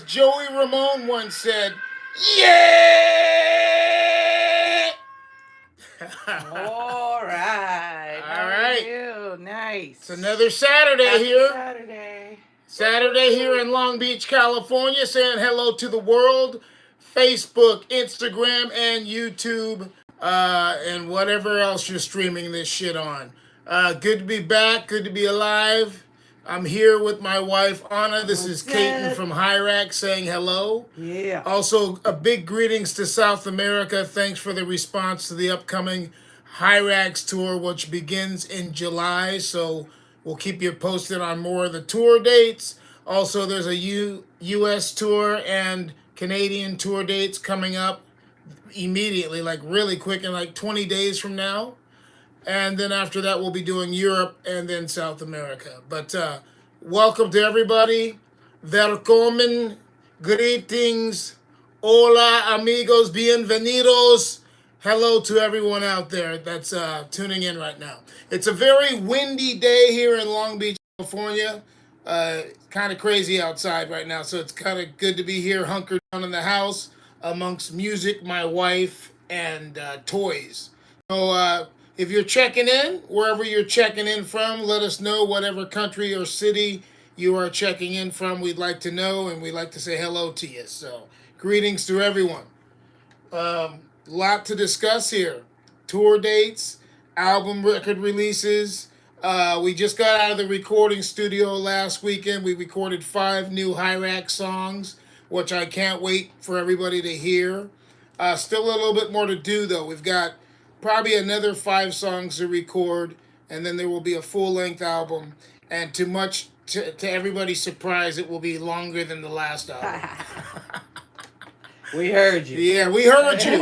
Joey Ramone once said, yeah! All right. All How are right. you? Nice. It's another Saturday Happy here. Saturday. Saturday here in Long Beach, California, saying hello to the world. Facebook, Instagram, and YouTube, and whatever else you're streaming this shit on. Good to be back. Good to be alive. I'm here with my wife, Anna. This is What's Katon up? from HIRAX saying hello. Yeah. Also, a big greetings to South America. Thanks for the response to the upcoming HIRAX tour, which begins in July. So we'll keep you posted on more of the tour dates. Also, there's a U.S. tour and Canadian tour dates coming up immediately, like really quick, in like 20 days from now. And then after that, we'll be doing Europe and then South America. But welcome to everybody. Welcome. Greetings. Hola, amigos. Bienvenidos. Hello to everyone out there that's tuning in right now. It's a very windy day here in Long Beach, California. Kind of crazy outside right now, so it's kind of good to be here, hunkered down in the house amongst music, my wife, and toys. So if you're checking in, wherever you're checking in from, let us know whatever country or city you are checking in from. We'd like to know, and we'd like to say hello to you. So greetings to everyone. Lot to discuss here. Tour dates, album record releases. We just got out of the recording studio last weekend. We recorded 5 new HIRAX songs, which I can't wait for everybody to hear. Still a little bit more to do, though. We've got probably another 5 songs to record, and then there will be a full-length album. And to everybody's surprise, it will be longer than the last album. We heard you. Yeah, we heard you.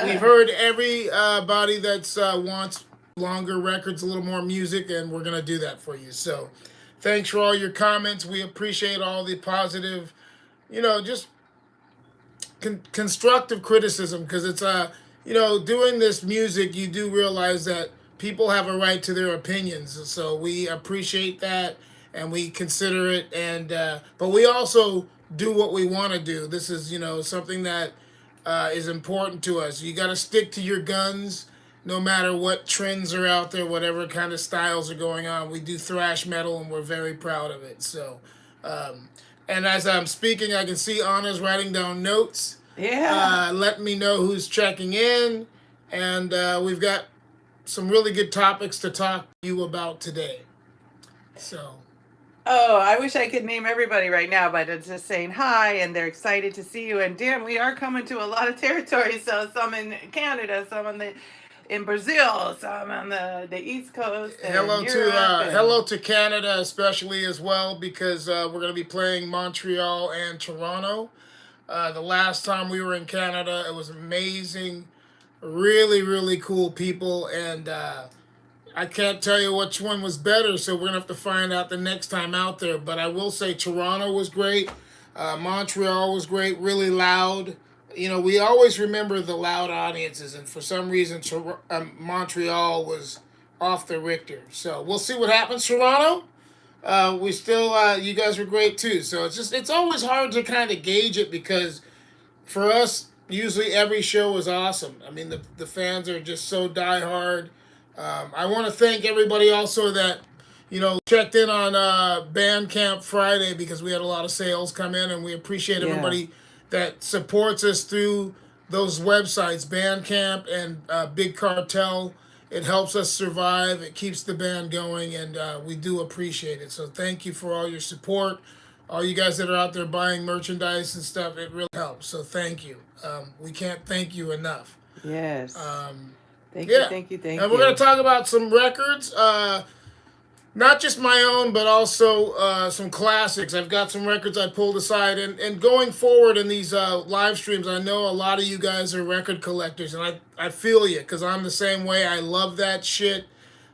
We've heard everybody that's wants longer records, a little more music, and we're gonna do that for you. So, thanks for all your comments. We appreciate all the positive, just constructive criticism, because it's doing this music, you do realize that people have a right to their opinions. So we appreciate that and we consider it, and but we also do what we want to do. This is something that is important to us. You got to stick to your guns, no matter what trends are out there, whatever kind of styles are going on. We do thrash metal, and we're very proud of it. So, and as I'm speaking, I can see Anna's writing down notes. Yeah. Let me know who's checking in, and we've got some really good topics to talk to you about today. So. Oh, I wish I could name everybody right now, but it's just saying hi, and they're excited to see you. And damn, we are coming to a lot of territory. So some in Canada, some in Brazil, some on the East Coast, and Hello to Canada, especially as well, because we're going to be playing Montreal and Toronto. The last time we were in Canada, it was amazing, really, really cool people, and I can't tell you which one was better, so we're going to have to find out the next time out there. But I will say Toronto was great. Montreal was great, really loud. We always remember the loud audiences, and for some reason, Montreal was off the Richter. So we'll see what happens. Toronto, we still, you guys were great too. So it's always hard to kind of gauge it, because for us, usually every show is awesome. I mean, the fans are just so diehard. I want to thank everybody also that, checked in on Bandcamp Friday, because we had a lot of sales come in, and we appreciate everybody that supports us through those websites, Bandcamp and Big Cartel. It helps us survive. It keeps the band going, and we do appreciate it. So thank you for all your support. All you guys that are out there buying merchandise and stuff, it really helps. So thank you. We can't thank you enough. Yes. Thank Yeah. you, thank you, thank And you. we're going to talk about some records, not just my own, but also some classics. I've got some records I pulled aside. And going forward in these live streams, I know a lot of you guys are record collectors, and I feel you, because I'm the same way. I love that shit.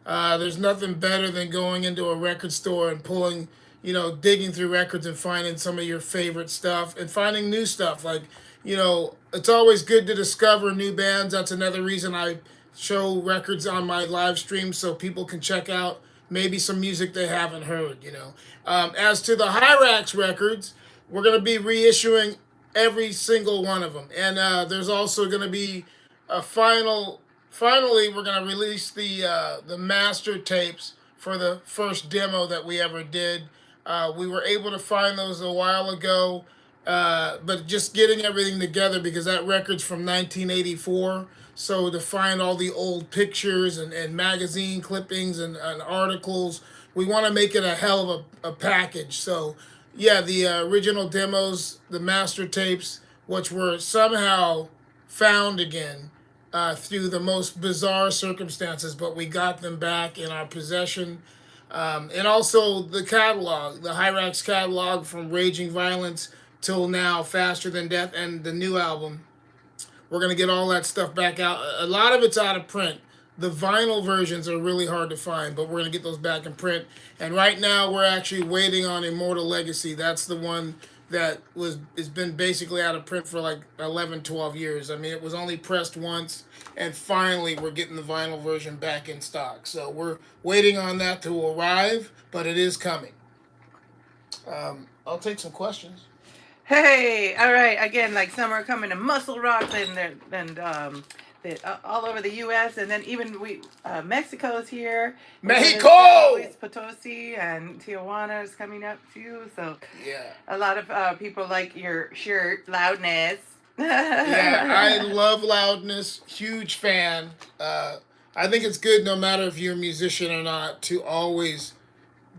There's nothing better than going into a record store and pulling, digging through records and finding some of your favorite stuff and finding new stuff. Like, it's always good to discover new bands. That's another reason I show records on my live stream, so people can check out maybe some music they haven't heard. As to the HIRAX records, we're going to be reissuing every single one of them. And there's also going to be a finally we're going to release the master tapes for the first demo that we ever did. We were able to find those a while ago, but just getting everything together because that record's from 1984. So to find all the old pictures and magazine clippings and articles, we want to make it a hell of a package. So yeah, the original demos, the master tapes, which were somehow found again through the most bizarre circumstances, but we got them back in our possession. And also the catalog, the Hyrax catalog from Raging Violence till now, Faster Than Death, and the new album. We're going to get all that stuff back out. A lot of it's out of print. The vinyl versions are really hard to find, but we're going to get those back in print. And right now, we're actually waiting on Immortal Legacy. That's the one that has been basically out of print for like 11, 12 years. I mean, it was only pressed once, and finally, we're getting the vinyl version back in stock. So we're waiting on that to arrive, but it is coming. I'll take some questions. Hey, all right. Again, like some are coming to Muscle Rock all over the U.S. and then even Mexico's here. Mexico! Luis Potosi and Tijuana is coming up too. So Yeah. a lot of people like your shirt, Loudness. Yeah, I love Loudness. Huge fan. I think it's good, no matter if you're a musician or not, to always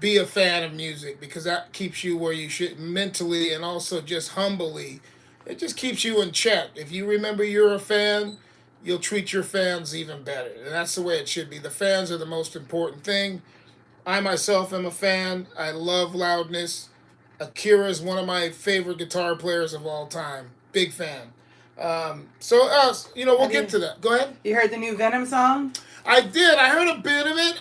be a fan of music because that keeps you where you should mentally and also just humbly. It just keeps you in check. If you remember you're a fan, you'll treat your fans even better. And that's the way it should be. The fans are the most important thing. I myself am a fan. I love Loudness. Akira is one of my favorite guitar players of all time. Big fan. We'll get to that. Go ahead. You heard the new Venom song? I did. I heard a bit of it.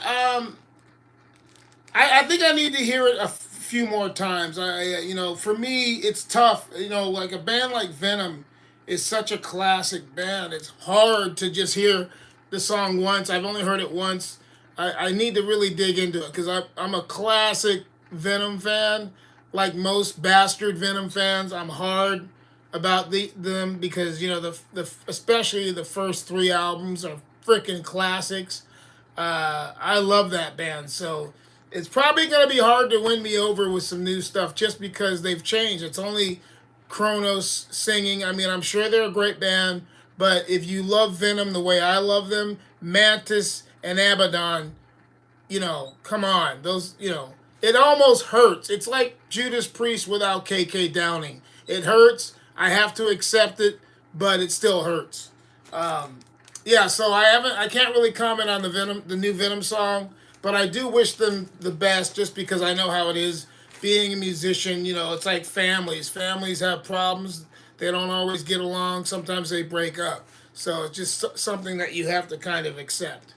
I think I need to hear it a few more times. For me, it's tough. Like a band like Venom is such a classic band. It's hard to just hear the song once. I've only heard it once. I need to really dig into it because I'm a classic Venom fan. Like most bastard Venom fans, I'm hard about them because especially the first three albums are freaking classics. I love that band, so it's probably going to be hard to win me over with some new stuff just because they've changed. It's only Kronos singing. I mean, I'm sure they're a great band, but if you love Venom the way I love them, Mantis and Abaddon, come on. It almost hurts. It's like Judas Priest without KK Downing. It hurts. I have to accept it, but it still hurts. So I can't really comment on the new Venom song, but I do wish them the best just because I know how it is being a musician. It's like families. Families have problems. They don't always get along. Sometimes they break up. So it's just something that you have to kind of accept.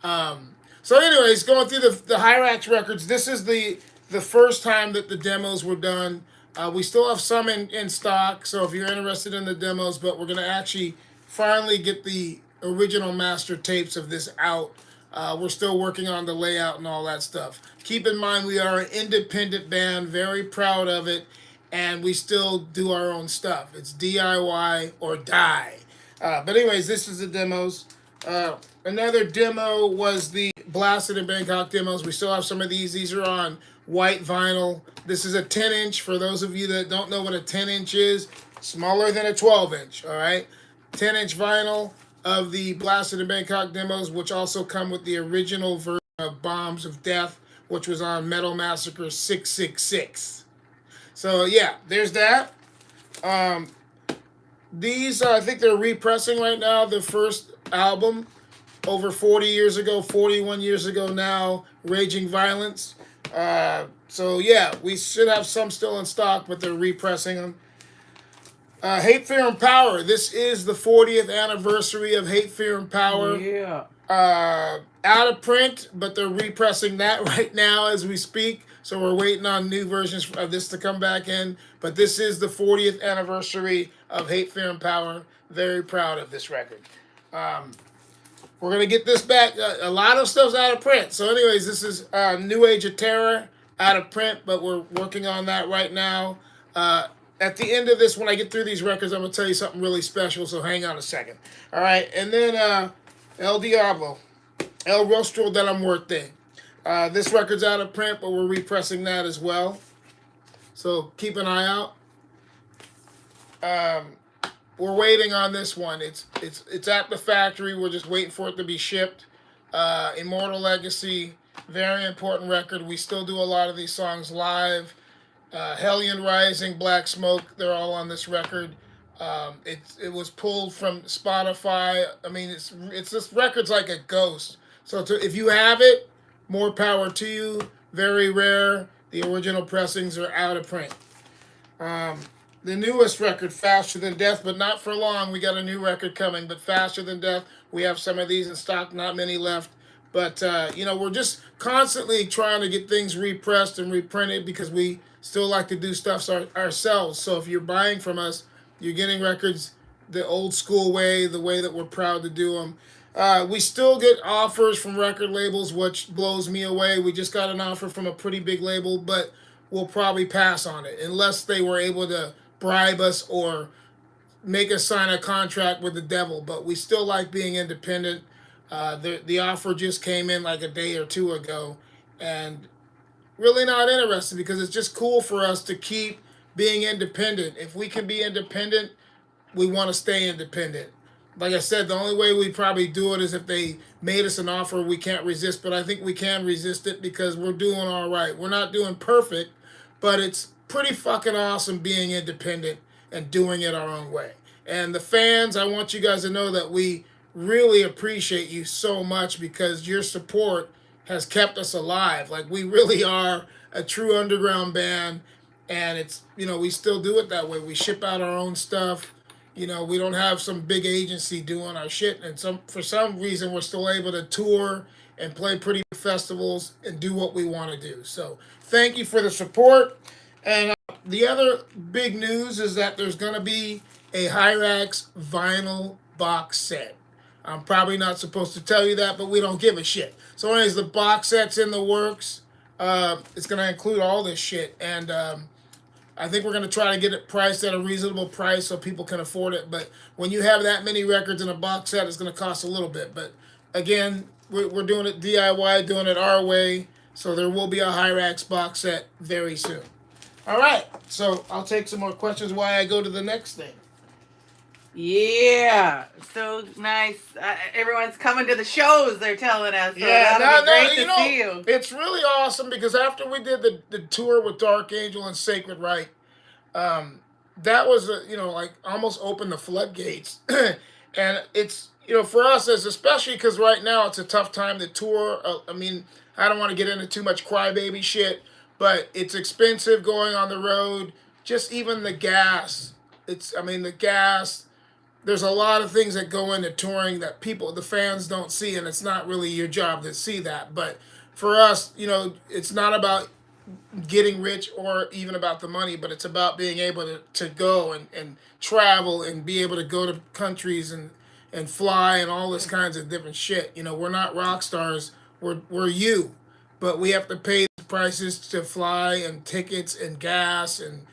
Anyways, going through the Hyrax records, this is the first time that the demos were done. We still have some in stock, so if you're interested in the demos, but we're going to actually finally get the original master tapes of this out. We're still working on the layout and all that stuff. Keep in mind, we are an independent band, very proud of it, and we still do our own stuff. It's DIY or die. But anyways, this is the demos. Another demo was the Blasted in Bangkok demos. We still have some of these. These are on white vinyl. This is a 10-inch. For those of you that don't know what a 10-inch is, smaller than a 12-inch, all right? 10-inch vinyl of the Blasted in Bangkok demos, which also come with the original version of Bombs of Death, which was on Metal Massacre 666. So, yeah, there's that. These, I think they're repressing right now, the first album over 40 years ago, 41 years ago now, Raging Violence. We should have some still in stock, but they're repressing them. Hate, Fear, and Power. This is the 40th anniversary of Hate, Fear, and Power. Yeah. Out of print, but they're repressing that right now as we speak. So we're waiting on new versions of this to come back in. But this is the 40th anniversary of Hate, Fear, and Power. Very proud of this record. We're going to get this back. A lot of stuff's out of print. So anyways, this is New Age of Terror, out of print, but we're working on that right now. At the end of this, when I get through these records, I'm gonna tell you something really special. So hang on a second. All right, and then El Diablo, El Rostro de la Muerte. This record's out of print, but we're repressing that as well. So keep an eye out. Um, we're waiting on this one. It's at the factory. We're just waiting for it to be shipped. Immortal Legacy, very important record. We still do a lot of these songs live. Hellion Rising, Black Smoke, they're all on this record. It was pulled from Spotify. I mean, it's this record's like a ghost. So if you have it, more power to you. Very rare. The original pressings are out of print. Um, the newest record, Faster Than Death, but not for long. We got a new record coming, but Faster Than Death. We have some of these in stock, not many left. But, we're just constantly trying to get things repressed and reprinted because we still like to do stuff ourselves. So if you're buying from us, you're getting records the old school way, the way that we're proud to do them. We still get offers from record labels, which blows me away. We just got an offer from a pretty big label, but we'll probably pass on it unless they were able to bribe us or make us sign a contract with the devil. But we still like being independent. The offer just came in like a day or two ago, and really not interested because it's just cool for us to keep being independent. If we can be independent, we want to stay independent. Like I said, the only way we probably do it is if they made us an offer we can't resist, but I think we can resist it because we're doing all right. We're not doing perfect, but it's pretty fucking awesome being independent and doing it our own way. And the fans, I want you guys to know that we really appreciate you so much because your support has kept us alive. Like, we really are a true underground band, and we still do it that way. We ship out our own stuff. We don't have some big agency doing our shit, and for some reason we're still able to tour and play pretty festivals and do what we want to do. So thank you for the support. And the other big news is that there's going to be a Hyrax vinyl box set. I'm probably not supposed to tell you that, but we don't give a shit. So anyways, the box set's in the works. It's going to include all this shit. And I think we're going to try to get it priced at a reasonable price so people can afford it. But when you have that many records in a box set, it's going to cost a little bit. But again, we're doing it DIY, doing it our way. So there will be a Hyrax box set very soon. All right. So I'll take some more questions while I go to the next thing. Yeah, so nice. Everyone's coming to the shows, they're telling us. So Yeah, that'll be great to see you. it's really awesome because after we did the tour with Dark Angel and Sacred Right, that was like almost opened the floodgates, and it's for us as especially because right now it's a tough time to tour. I mean, I don't want to get into too much crybaby shit, but it's expensive going on the road. Just even the gas. The gas. There's a lot of things that go into touring that the fans don't see, and it's not really your job to see that. But for us, it's not about getting rich or even about the money, but it's about being able to go and travel and be able to go to countries and fly and all this kinds of different shit. We're not rock stars. We're you, but we have to pay the prices to fly and tickets and gas and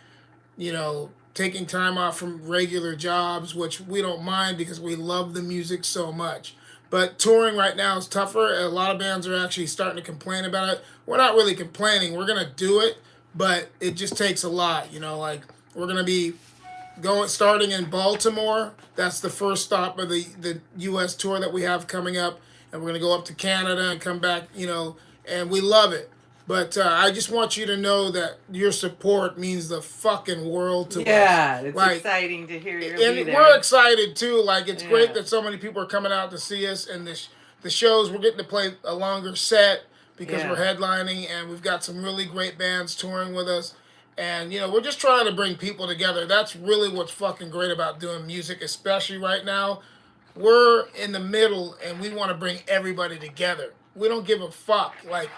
taking time off from regular jobs, which we don't mind because we love the music so much. But touring right now is tougher. A lot of bands are actually starting to complain about it. We're not really complaining. We're going to do it, but it just takes a lot. Like we're going to be starting in Baltimore. That's the first stop of the U.S. tour that we have coming up. And we're going to go up to Canada and come back, and we love it. But I just want you to know that your support means the fucking world to us. Yeah, it's exciting to hear you. And we're excited too. Like it's great that so many people are coming out to see us, and the shows we're getting to play a longer set because we're headlining, and we've got some really great bands touring with us. And we're just trying to bring people together. That's really what's fucking great about doing music, especially right now. We're in the middle, and we want to bring everybody together. We don't give a fuck. Like,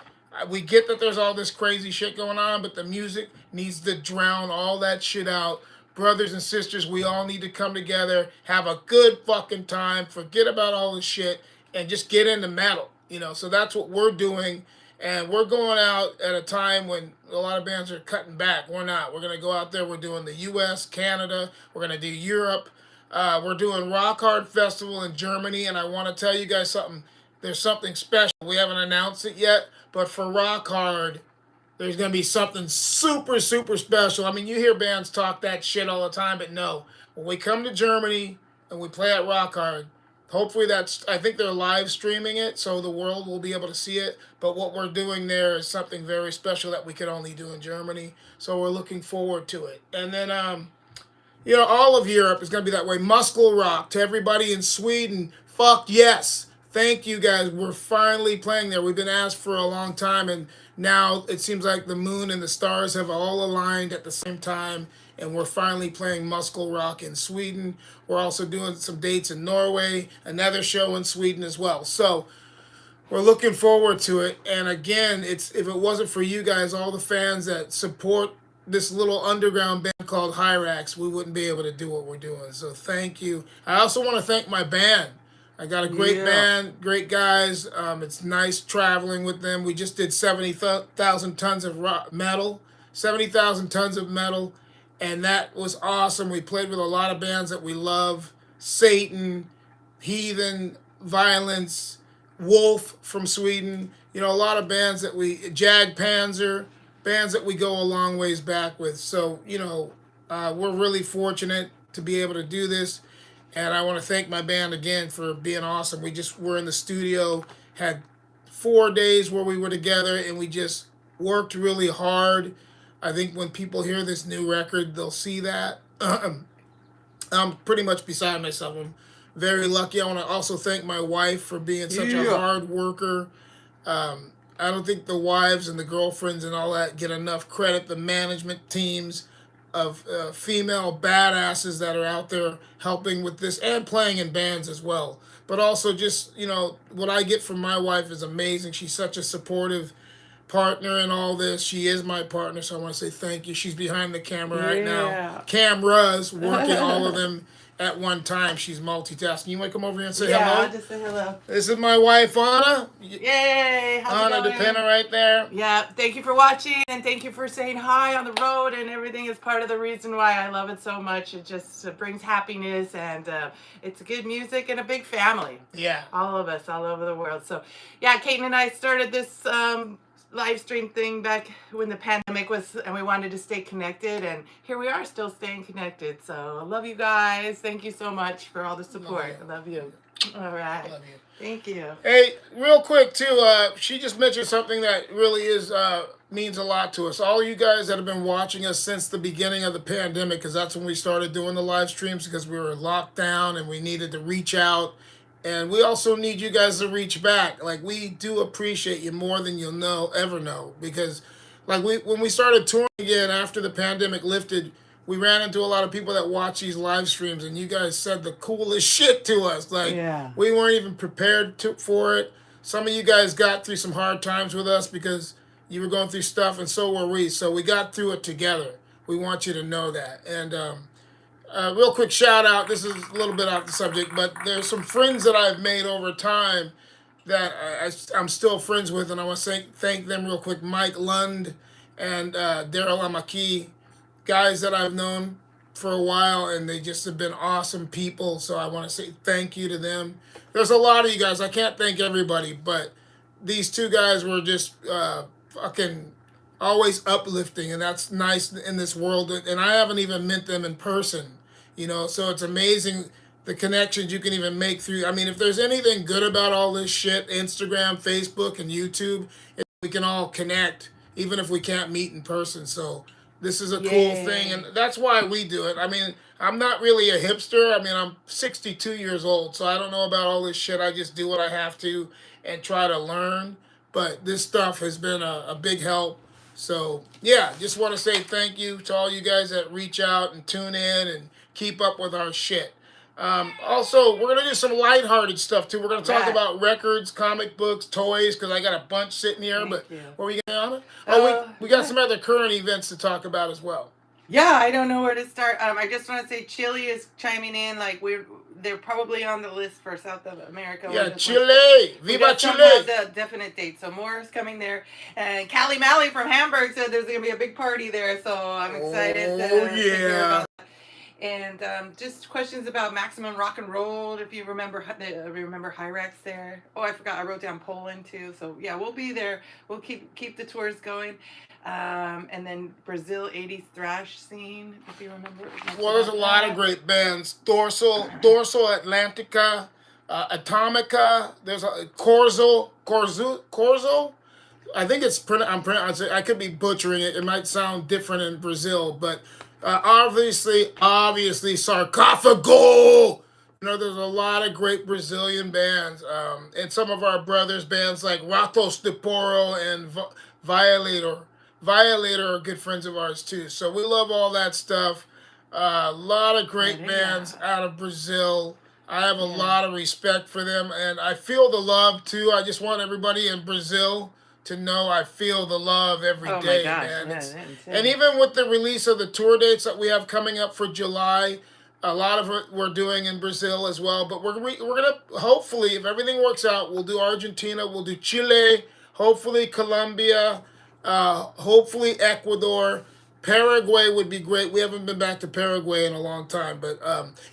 we get that there's all this crazy shit going on, but the music needs to drown all that shit out. Brothers and sisters, we all need to come together, have a good fucking time, forget about all this shit, and just get into metal. So that's what we're doing. And we're going out at a time when a lot of bands are cutting back. We're not. We're going to go out there. We're doing the U.S., Canada. We're going to do Europe. We're doing Rock Hard Festival in Germany. And I want to tell you guys something. There's something special. We haven't announced it yet. But for Rock Hard, there's going to be something super, super special. I mean, you hear bands talk that shit all the time, but no. When we come to Germany and we play at Rock Hard, hopefully I think they're live streaming it, so the world will be able to see it. But what we're doing there is something very special that we could only do in Germany. So we're looking forward to it. And then, all of Europe is going to be that way. Muscle Rock to everybody in Sweden. Fuck yes. Thank you guys. We're finally playing there. We've been asked for a long time, and now it seems like the moon and the stars have all aligned at the same time, and we're finally playing Muscle Rock in Sweden. We're also doing some dates in Norway, another show in Sweden as well. So we're looking forward to it. And again, if it wasn't for you guys, all the fans that support this little underground band called HIRAX, we wouldn't be able to do what we're doing. So thank you. I also want to thank my band. I got a great band, great guys. It's nice traveling with them. We just did 70,000 tons of metal, 70,000 tons of metal, and that was awesome. We played with a lot of bands that we love. Satan, Heathen, Violence, Wolf from Sweden. A lot of bands that Jag Panzer, bands that we go a long ways back with. So, we're really fortunate to be able to do this. And I want to thank my band again for being awesome. We just were in the studio, had 4 days where we were together, and we just worked really hard. I think when people hear this new record, they'll see that. I'm pretty much beside myself. I'm very lucky. I want to also thank my wife for being such a hard worker. I don't think the wives and the girlfriends and all that get enough credit. The management teams of female badasses that are out there helping with this and playing in bands as well. But also just, what I get from my wife is amazing. She's such a supportive partner in all this. She is my partner, so I want to say thank you. She's behind the camera right now. Cameras, working all of them at one time. She's multitasking. You might come over here and say hello? Yeah, I'll just say hello. This is my wife, Anna. Yay! How's Anna it going? DePena right there. Yeah, thank you for watching, and thank you for saying hi on the road, and everything is part of the reason why I love it so much. It just brings happiness, and it's good music and a big family. Yeah. All of us, all over the world. So, yeah, Katon and I started this live stream thing back when the pandemic was, and we wanted to stay connected, and here we are still staying connected. So I love you guys. Thank you so much for all the support. I love you. All right. Love you. Thank you. Hey, real quick too, she just mentioned something that really means a lot to us. All you guys that have been watching us since the beginning of the pandemic, because that's when we started doing the live streams, because we were locked down and we needed to reach out. And we also need you guys to reach back. Like, we do appreciate you more than you'll ever know. Because, like, when we started touring again after the pandemic lifted, we ran into a lot of people that watch these live streams, and you guys said the coolest shit to us. Like, we weren't even prepared for it. Some of you guys got through some hard times with us because you were going through stuff, and so were we. So we got through it together. We want you to know that. And real quick shout out. This is a little bit off the subject, but there's some friends that I've made over time that I'm still friends with, and I want to thank them real quick. Mike Lund and Daryl Amaki, guys that I've known for a while, and they just have been awesome people. So I want to say thank you to them. There's a lot of you guys. I can't thank everybody, but these two guys were just fucking always uplifting, and that's nice in this world. And I haven't even met them in person. So it's amazing the connections you can even make through. I mean, if there's anything good about all this shit, Instagram, Facebook, and YouTube, we can all connect, even if we can't meet in person. So this is a cool thing, and that's why we do it. I mean, I'm not really a hipster. I mean, I'm 62 years old, so I don't know about all this shit. I just do what I have to and try to learn. But this stuff has been a big help. So, yeah, just want to say thank you to all you guys that reach out and tune in and keep up with our shit. Also, we're going to do some lighthearted stuff, too. We're going to talk about records, comic books, toys, because I got a bunch sitting here. What were you going on? We got some other current events to talk about as well. Yeah, I don't know where to start. I just want to say Chile is chiming in. Like they're probably on the list for South America. Yeah, Chile! We Viva just don't have Chile! the definite date. So more is coming there. And Callie Malley from Hamburg said there's gonna be a big party there. So I'm excited Oh, to hear yeah. about. And just questions about Maximum Rock and Roll. If you remember Hyrax there. Oh, I forgot. I wrote down Poland too. So yeah, we'll be there. We'll keep the tours going. And then Brazil '80s thrash scene. If you remember much Well, there's a about lot of that. great bands. Dorsal Atlantica, Atomica. There's a Corzo. I think I'm pronouncing. I could be butchering it. It might sound different in Brazil, but obviously, Sarcophago. There's a lot of great Brazilian bands, and some of our brothers' bands like Ratos de Poro and Violator. Violator are good friends of ours too. So we love all that stuff. A lot of great bands Maria. out of Brazil. I have a Yeah. lot of respect for them, and I feel the love too. I just want everybody in Brazil to know I feel the love every Oh my day, gosh. man. Yeah, It's that's and insane. even with the release of the tour dates that we have coming up for July, a lot of it we're doing in Brazil as well. But we're gonna hopefully, if everything works out, we'll do Argentina, we'll do Chile, hopefully Colombia, hopefully Ecuador. Paraguay would be great. We haven't been back to Paraguay in a long time, but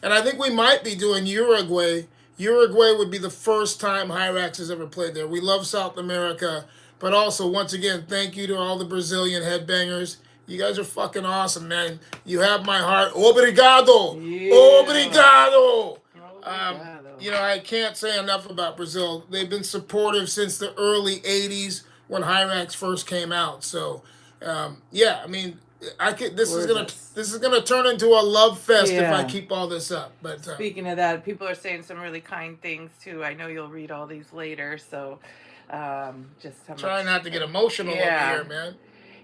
and I think we might be doing Uruguay. Uruguay would be the first time Hyrax has ever played there. We love South America, but also once again, thank you to all the Brazilian headbangers. You guys are fucking awesome, man. You have my heart. Obrigado, Yeah. obrigado. Obrigado. I can't say enough about Brazil. They've been supportive since the early '80s when Hyrax first came out. So, yeah, I mean, I could. Gorgeous. This is gonna turn into a love fest if I Yeah. keep all this up. But Speaking of that, people are saying some really kind things too. I know you'll read all these later, so just how try much. not to get emotional over Yeah. here, man.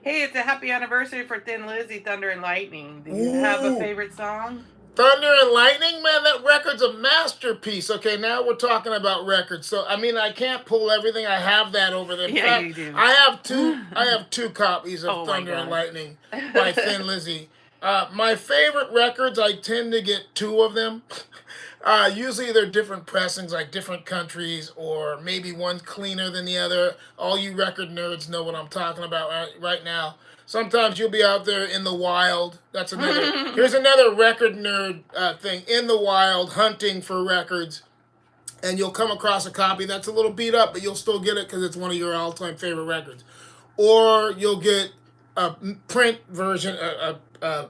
Hey, it's a happy anniversary for Thin Lizzy, Thunder and Lightning. Do you have a Ooh, favorite song? Thunder and Lightning, man, that record's a masterpiece. Okay, now we're talking about records. So I mean, I can't pull everything. I have that over there. In Yeah, fact, you do. I have two. I have two copies of Oh my Thunder and gosh. Lightning by Thin Lizzy. My favorite records, I tend to get two of them. Usually they're different pressings, like different countries, or maybe one's cleaner than the other. All you record nerds know what I'm talking about right now. Sometimes you'll be out there in the wild. That's another. Here's another record nerd thing. In the wild, hunting for records, and you'll come across a copy that's a little beat up, but you'll still get it because it's one of your all-time favorite records. Or you'll get a print version, a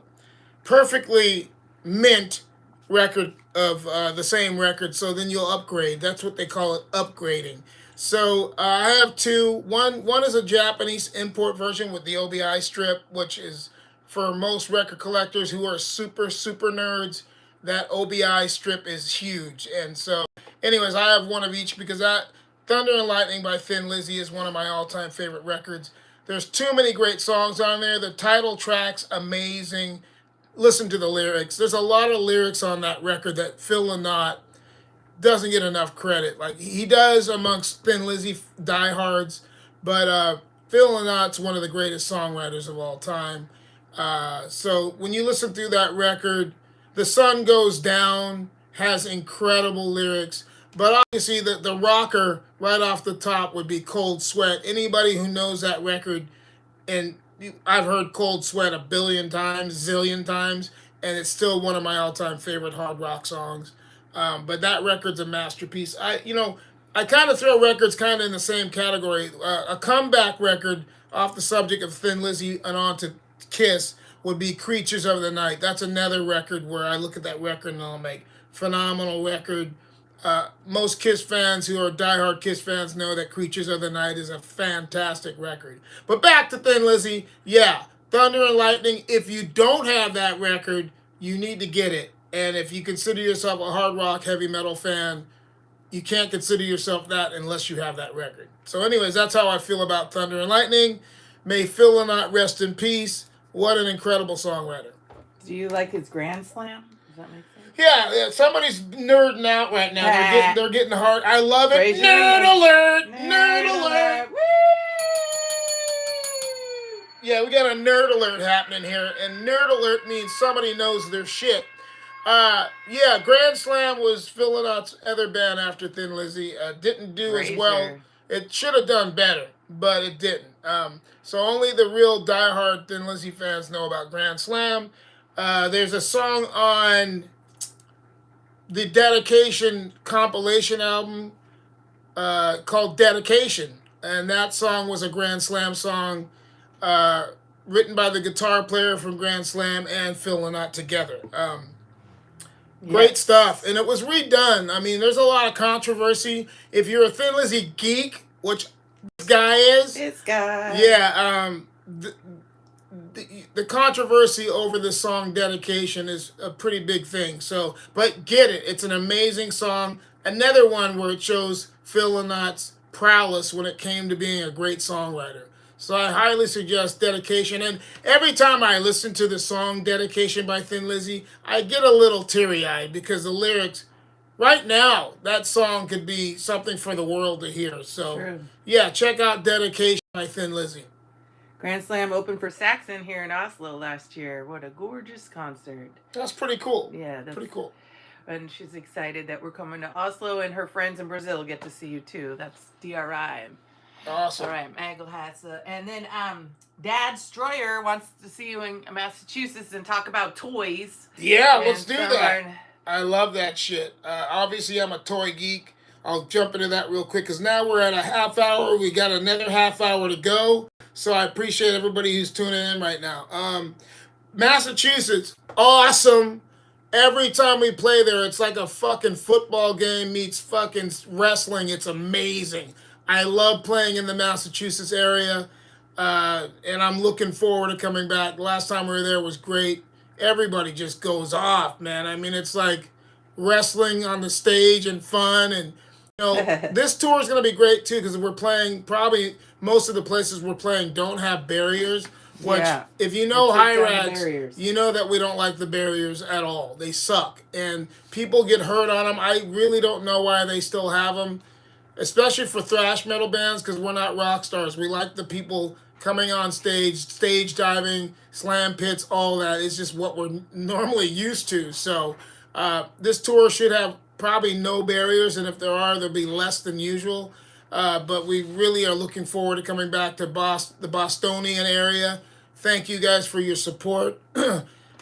perfectly mint record of the same record. So then you'll upgrade. That's what they call it, upgrading. So I have two. One is a Japanese import version with the OBI strip, which is for most record collectors who are super nerds. That OBI strip is huge, and so anyways, I have one of each because that Thunder and Lightning by Thin Lizzy is one of my all-time favorite records. There's too many great songs on there. The title track's amazing. Listen to the lyrics. There's a lot of lyrics on that record that Phil Lynott doesn't get enough credit. Like he does amongst Thin Lizzy diehards, but Phil Lynott's one of the greatest songwriters of all time. So when you listen through that record, The Sun Goes Down has incredible lyrics. But obviously, the rocker right off the top would be Cold Sweat. Anybody who knows that record, and I've heard Cold Sweat a billion times, zillion times, and it's still one of my all-time favorite hard rock songs. But that record's a masterpiece. I kind of throw records kind of in the same category. A comeback record off the subject of Thin Lizzy and on to Kiss would be Creatures of the Night. That's another record where I look at that record and I'm like, phenomenal record. Most Kiss fans who are diehard Kiss fans know that Creatures of the Night is a fantastic record. But back to Thin Lizzy, yeah, Thunder and Lightning. If you don't have that record, you need to get it. And if you consider yourself a hard rock, heavy metal fan, you can't consider yourself that unless you have that record. So, anyways, that's how I feel about Thunder and Lightning. May Phil Lynott rest in peace. What an incredible songwriter. Do you like his Grand Slam? Does that make sense? Yeah, somebody's nerding out right now. They're getting hard. I love it. Raise your Nerd hand. alert! Nerd Nerd alert! alert. Woo! Yeah, Yeah, we got a nerd alert happening here, and nerd alert means somebody knows their shit. Yeah, Grand Slam was filling out other band after Thin Lizzy. Didn't do as well. Razor. It should have done better, but it didn't. So only the real diehard Thin Lizzy fans know about Grand Slam. There's a song on the Dedication compilation album called Dedication, and that song was a Grand Slam song uh, written by the guitar player from Grand Slam and Phil Lynott together. Great Yes. stuff, and it was redone. I mean, there's a lot of controversy. If you're a Thin Lizzy geek, which this guy is, This guy. yeah, the controversy over the song Dedication is a pretty big thing. So, but get it. It's an amazing song. Another one where it shows Phil Lynott's prowess when it came to being a great songwriter. So I highly suggest Dedication. And every time I listen to the song Dedication by Thin Lizzy, I get a little teary-eyed because the lyrics, right now, that song could be something for the world to hear. So, True. yeah, check out Dedication by Thin Lizzy. Grand Slam opened for Saxon here in Oslo last year. What a gorgeous concert. That's pretty cool. Yeah, that's Pretty cool. and she's excited that we're coming to Oslo, and her friends in Brazil get to see you too. That's DRI. Awesome. All right, Maglehasa. And then Dad Stroyer wants to see you in Massachusetts and talk about toys. Yeah, And let's do some that. are- I love that shit. Obviously, I'm a toy geek. I'll jump into that real quick because now we're at a half hour. We got another half hour to go. So I appreciate everybody who's tuning in right now. Massachusetts, awesome. Every time we play there, it's like a fucking football game meets fucking wrestling. It's amazing. I love playing in the Massachusetts area, and I'm looking forward to coming back. Last time we were there was great. Everybody just goes off, man. I mean, it's like wrestling on the stage and fun. And, this tour is going to be great, too, because we're playing probably most of the places we're playing don't have barriers. Which, Yeah. if you know They took down the HIRAX, barriers. you know that we don't like the barriers at all. They suck. And people get hurt on them. I really don't know why they still have them, especially for thrash metal bands, because we're not rock stars. We like the people coming on stage diving, slam pits, all that. It's just what we're normally used to. So this tour should have probably no barriers, and if there are, there'll be less than usual. But we really are looking forward to coming back to the Bostonian area. Thank you guys for your support.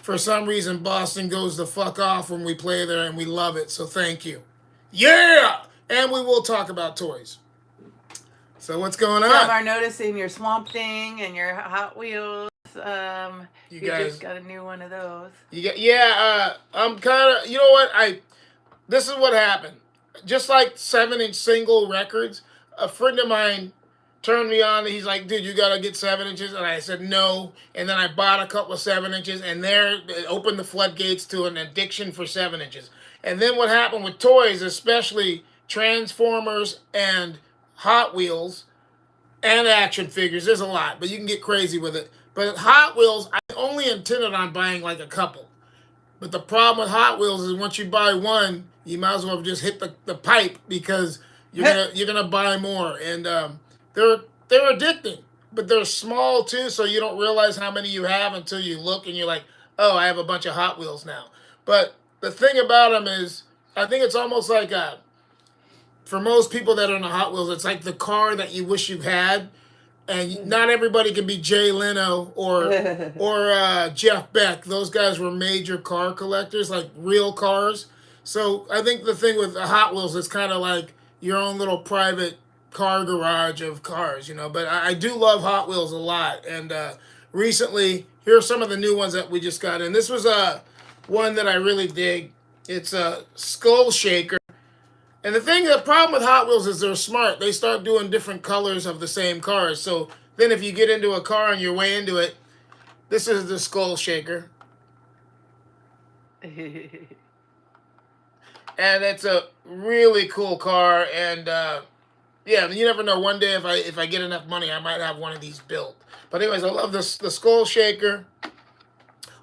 For some reason, Boston goes the fuck off when we play there, and we love it. So thank you. Yeah! And we will talk about toys. So what's going Some on? are noticing your Swamp Thing and your Hot Wheels. You You guys, just got a new one of those. I'm kind of, you know what? This is what happened. Just like 7-inch single records, a friend of mine turned me on. He's like, dude, you got to get 7 inches. And I said, no. And then I bought a couple of 7 inches, and there it opened the floodgates to an addiction for 7 inches. And then what happened with toys, especially Transformers and Hot Wheels and action figures, there's a lot, but you can get crazy with it. But Hot Wheels, I only intended on buying like a couple. But the problem with Hot Wheels is once you buy one, you might as well just hit the pipe because you're gonna buy more. And they're addicting, but they're small too, so you don't realize how many you have until you look and you're like, oh, I have a bunch of Hot Wheels now. But the thing about them is, I think it's almost like for most people that are in the Hot Wheels, it's like the car that you wish you had. And not everybody can be Jay Leno or Jeff Beck. Those guys were major car collectors, like real cars. So I think the thing with the Hot Wheels is kind of like your own little private car garage of cars, But I do love Hot Wheels a lot. And recently, here are some of the new ones that we just got in. This was one that I really dig. It's a Skull Shaker. And the problem with Hot Wheels is they're smart. They start doing different colors of the same cars. So then if you get into a car and you're way into it, this is the Skull Shaker. And it's a really cool car. And yeah, you never know. One day if I get enough money, I might have one of these built. But anyways, I love the Skull Shaker.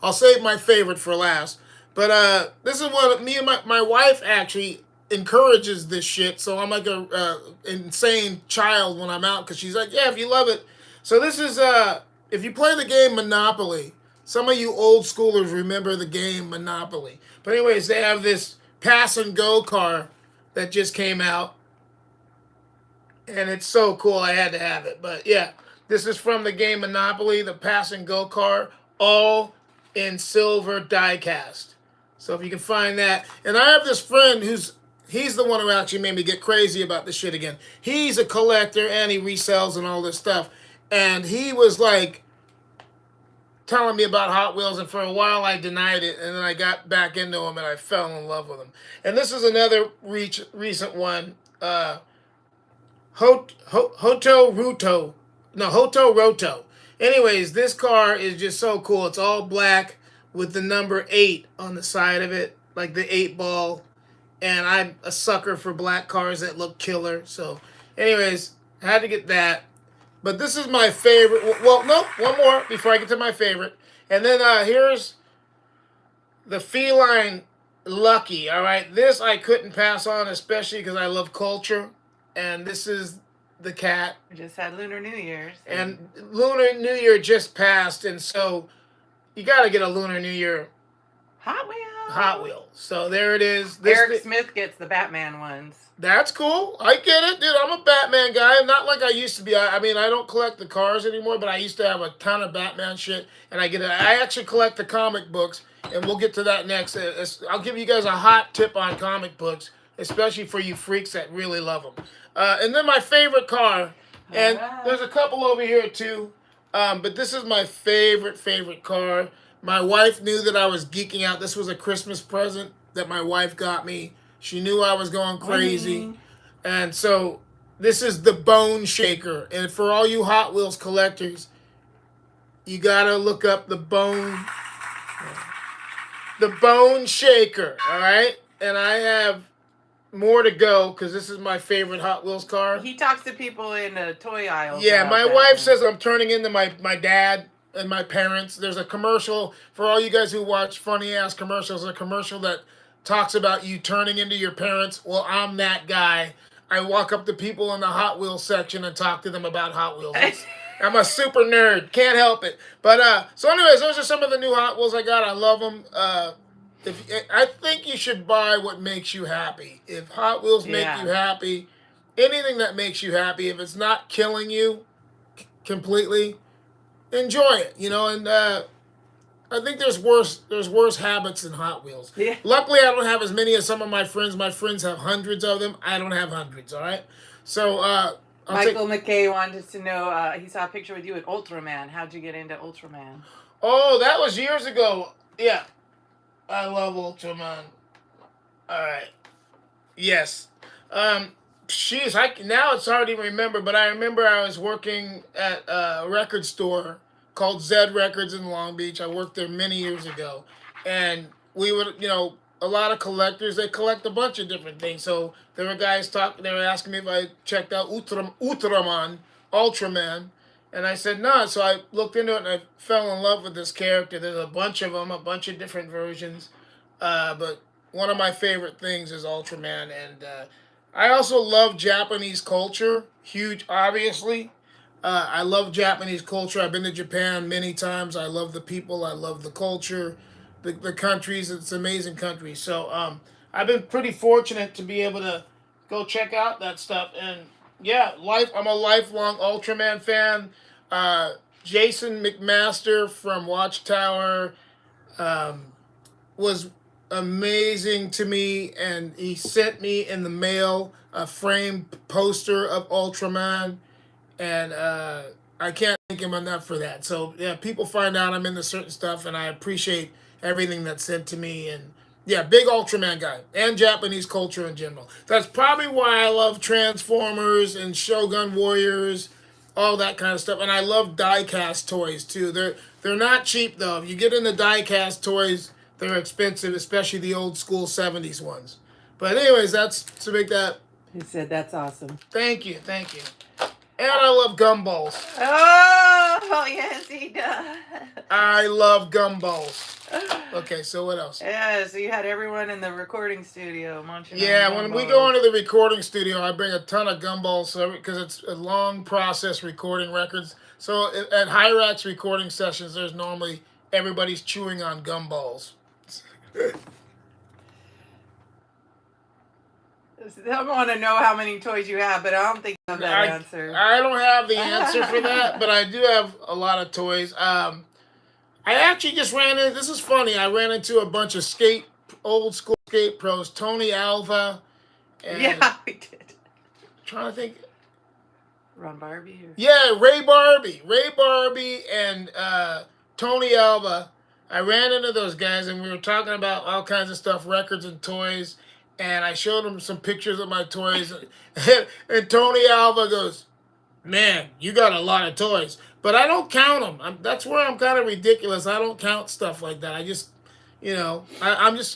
I'll save my favorite for last. But this is what me and my wife actually encourages this shit, so I'm like a insane child when I'm out because she's like, yeah, if you love it. So this is if you play the game Monopoly, some of you old schoolers remember the game Monopoly. But anyways, they have this pass and go car that just came out, and it's so cool. I had to have it. But yeah, this is from the game Monopoly, the pass and go car, all in silver die cast. So if you can find that, and I have this friend he's the one who actually made me get crazy about this shit again. He's a collector and he resells and all this stuff, and he was like telling me about Hot Wheels, and for a while I denied it, and then I got back into them and I fell in love with them. And this is another recent one. Hoto Ruto. No, Hoto Roto. Anyways, this car is just so cool. It's all black with the number 8 on the side of it, like the 8 ball. And I'm a sucker for black cars that look killer. So, anyways, I had to get that. But this is my favorite. Well, no, one more before I get to my favorite. And then here's the feline Lucky. All right, this I couldn't pass on, especially because I love culture. And this is the cat. We just had Lunar New Year's. And Lunar New Year just passed, and so you got to get a Lunar New Year Hot Wheels. Hot Wheels. So there it is. Eric Smith gets the Batman ones. That's cool. I get it, dude. I'm a Batman guy. Not like I used to be. I mean, I don't collect the cars anymore, but I used to have a ton of Batman shit, and I actually collect the comic books, and we'll get to that next. I'll give you guys a hot tip on comic books, especially for you freaks that really love them. And then my favorite car, and there's a couple over here too, but this is my favorite car. My wife knew that I was geeking out. This was a Christmas present that my wife got me. She knew I was going crazy. And so this is the Bone Shaker. And for all you Hot Wheels collectors, you got to look up the Bone Shaker, all right? And I have more to go because this is my favorite Hot Wheels car. He talks to people in the toy aisle. Yeah, my wife says I'm turning into my dad and my parents. There's a commercial for all you guys who watch funny ass commercials. A commercial that talks about you turning into your parents. Well, I'm that guy. I walk up to people in the Hot Wheels section and talk to them about Hot Wheels. I'm a super nerd. Can't help it. But so anyways, those are some of the new Hot Wheels I got. I love them. I think you should buy what makes you happy. If Hot Wheels make you happy, anything that makes you happy, if it's not killing you completely, enjoy it. You know, and I think there's worse habits than Hot Wheels. Yeah. Luckily, I don't have as many as some of my friends. My friends have hundreds of them. I don't have hundreds. All right. So Michael McKay wanted to know. He saw a picture with you at Ultraman. How'd you get into Ultraman? Oh, that was years ago. Yeah. I love Ultraman. All right. Yes. Now it's hard to even remember, but I remember I was working at a record store called Zed Records in Long Beach. I worked there many years ago, and we would, a lot of collectors, they collect a bunch of different things. So there were guys they were asking me if I checked out Ultraman, and I said no. So I looked into it and I fell in love with this character. There's a bunch of them, a bunch of different versions. But one of my favorite things is Ultraman. And I also love Japanese culture. Huge, obviously. I love Japanese culture. I've been to Japan many times. I love the people. I love the culture. The countries. It's an amazing country. So I've been pretty fortunate to be able to go check out that stuff. And yeah, I'm a lifelong Ultraman fan. Jason McMaster from Watchtower was amazing to me, and he sent me in the mail a framed poster of Ultraman, and I can't thank him enough for that. So yeah, people find out I'm into certain stuff, and I appreciate everything that's sent to me. And yeah, big Ultraman guy, and Japanese culture in general. That's probably why I love Transformers and Shogun Warriors, all that kind of stuff. And I love die-cast toys too. They're not cheap though. If you get into die-cast toys, they're expensive, especially the old school 70s ones. But anyways, that's to make that. He said that's awesome. Thank you. And I love gumballs. Oh, yes, he does. I love gumballs. Okay, so what else? Yeah, so you had everyone in the recording studio munching on Yeah, when we go gumballs. into the recording studio, I bring a ton of gumballs so because it's a long process recording records. So at Hyrax recording sessions, there's normally everybody's chewing on gumballs. I want to know how many toys you have, but I don't think you have that I answer. I don't have the answer for that, but I do have a lot of toys. I actually just ran in. This is funny. I ran into a bunch of old school skate pros, Tony Alva, and Yeah, we did. trying to think. Ron Barbie. Or... Yeah, Ray Barbie, and Tony Alva. I ran into those guys, and we were talking about all kinds of stuff, records and toys. And I showed them some pictures of my toys, and Tony Alva goes, "Man, you got a lot of toys, but I don't count them. That's where I'm kind of ridiculous. I don't count stuff like that. I just,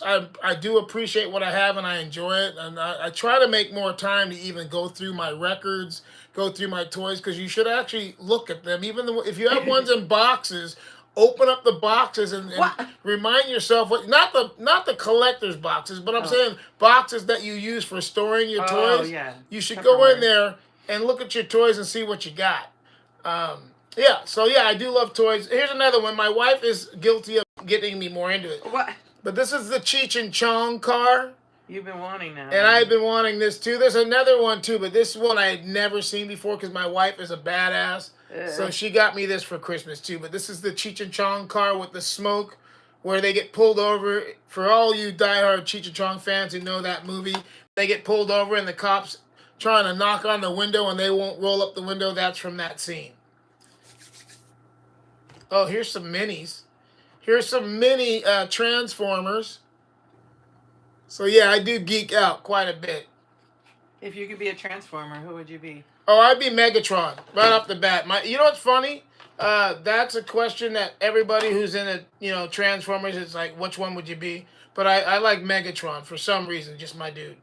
I do appreciate what I have and I enjoy it, and I try to make more time to even go through my records, go through my toys, because you should actually look at them. Even if you have ones in boxes, open up the boxes and What? remind yourself what not the collector's boxes, but I'm Oh. saying boxes that you use for storing your Oh toys. yeah. You should go in Tupperware. there and look at your toys and see what you got. Yeah, so yeah, I do love toys. Here's another one. My wife is guilty of getting me more into it. What? But this is the Cheech and Chong car, You've been wanting that and I've one. been wanting this too. There's another one too, but this one I had never seen before because my wife is a badass. So Uh, she got me this for Christmas too. But this is the Cheech and Chong car with the smoke where they get pulled over. For all you diehard Cheech and Chong fans who know that movie, they get pulled over and the cops trying to knock on the window and they won't roll up the window. That's from that scene. Oh, here's some minis. Here's some mini Transformers. So yeah, I do geek out quite a bit. if you could be a transformer, who would you be? Oh, I'd be Megatron right off the bat. You know what's funny? That's a question that everybody who's in Transformers is like, which one would you be? But I like Megatron for some reason, just my dude.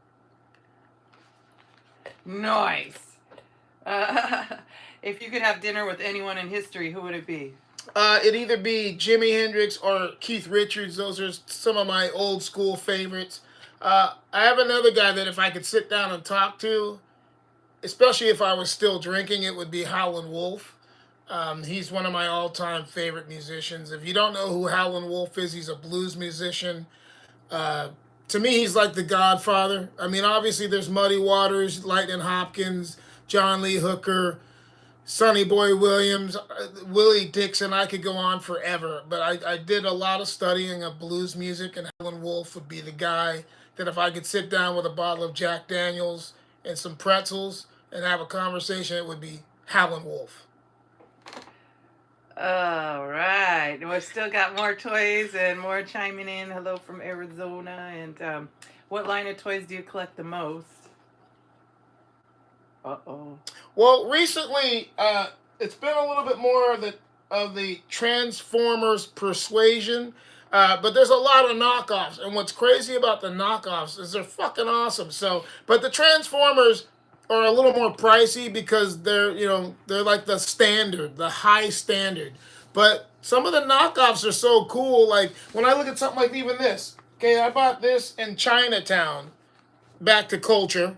Nice. Uh, if you could have dinner with anyone in history, who would it be? It'd either be Jimi Hendrix or Keith Richards. Those are some of my old school favorites. I have another guy that if I could sit down and talk to, especially if I was still drinking, it would be Howlin' Wolf. He's one of my all-time favorite musicians. If you don't know who Howlin' Wolf is, he's a blues musician. Uh, to me, he's like the Godfather. I mean, obviously, there's Muddy Waters, Lightning Hopkins, John Lee Hooker, Sonny Boy Williams, Willie Dixon. I could go on forever. But I did a lot of studying of blues music, and Howlin' Wolf would be the guy that if I could sit down with a bottle of Jack Daniels and some pretzels and have a conversation, it would be Howlin' Wolf. All right. We've still got more toys and more chiming in. Hello from Arizona. And what line of toys do you collect the most? Uh-oh. Well, recently, it's been a little bit more of the Transformers persuasion, but there's a lot of knockoffs. And what's crazy about the knockoffs is they're fucking awesome. So, but the Transformers are a little more pricey because they're like the standard, the high standard. But some of the knockoffs are so cool. Like when I look at something like even this. Okay, I bought this in Chinatown. Back to culture.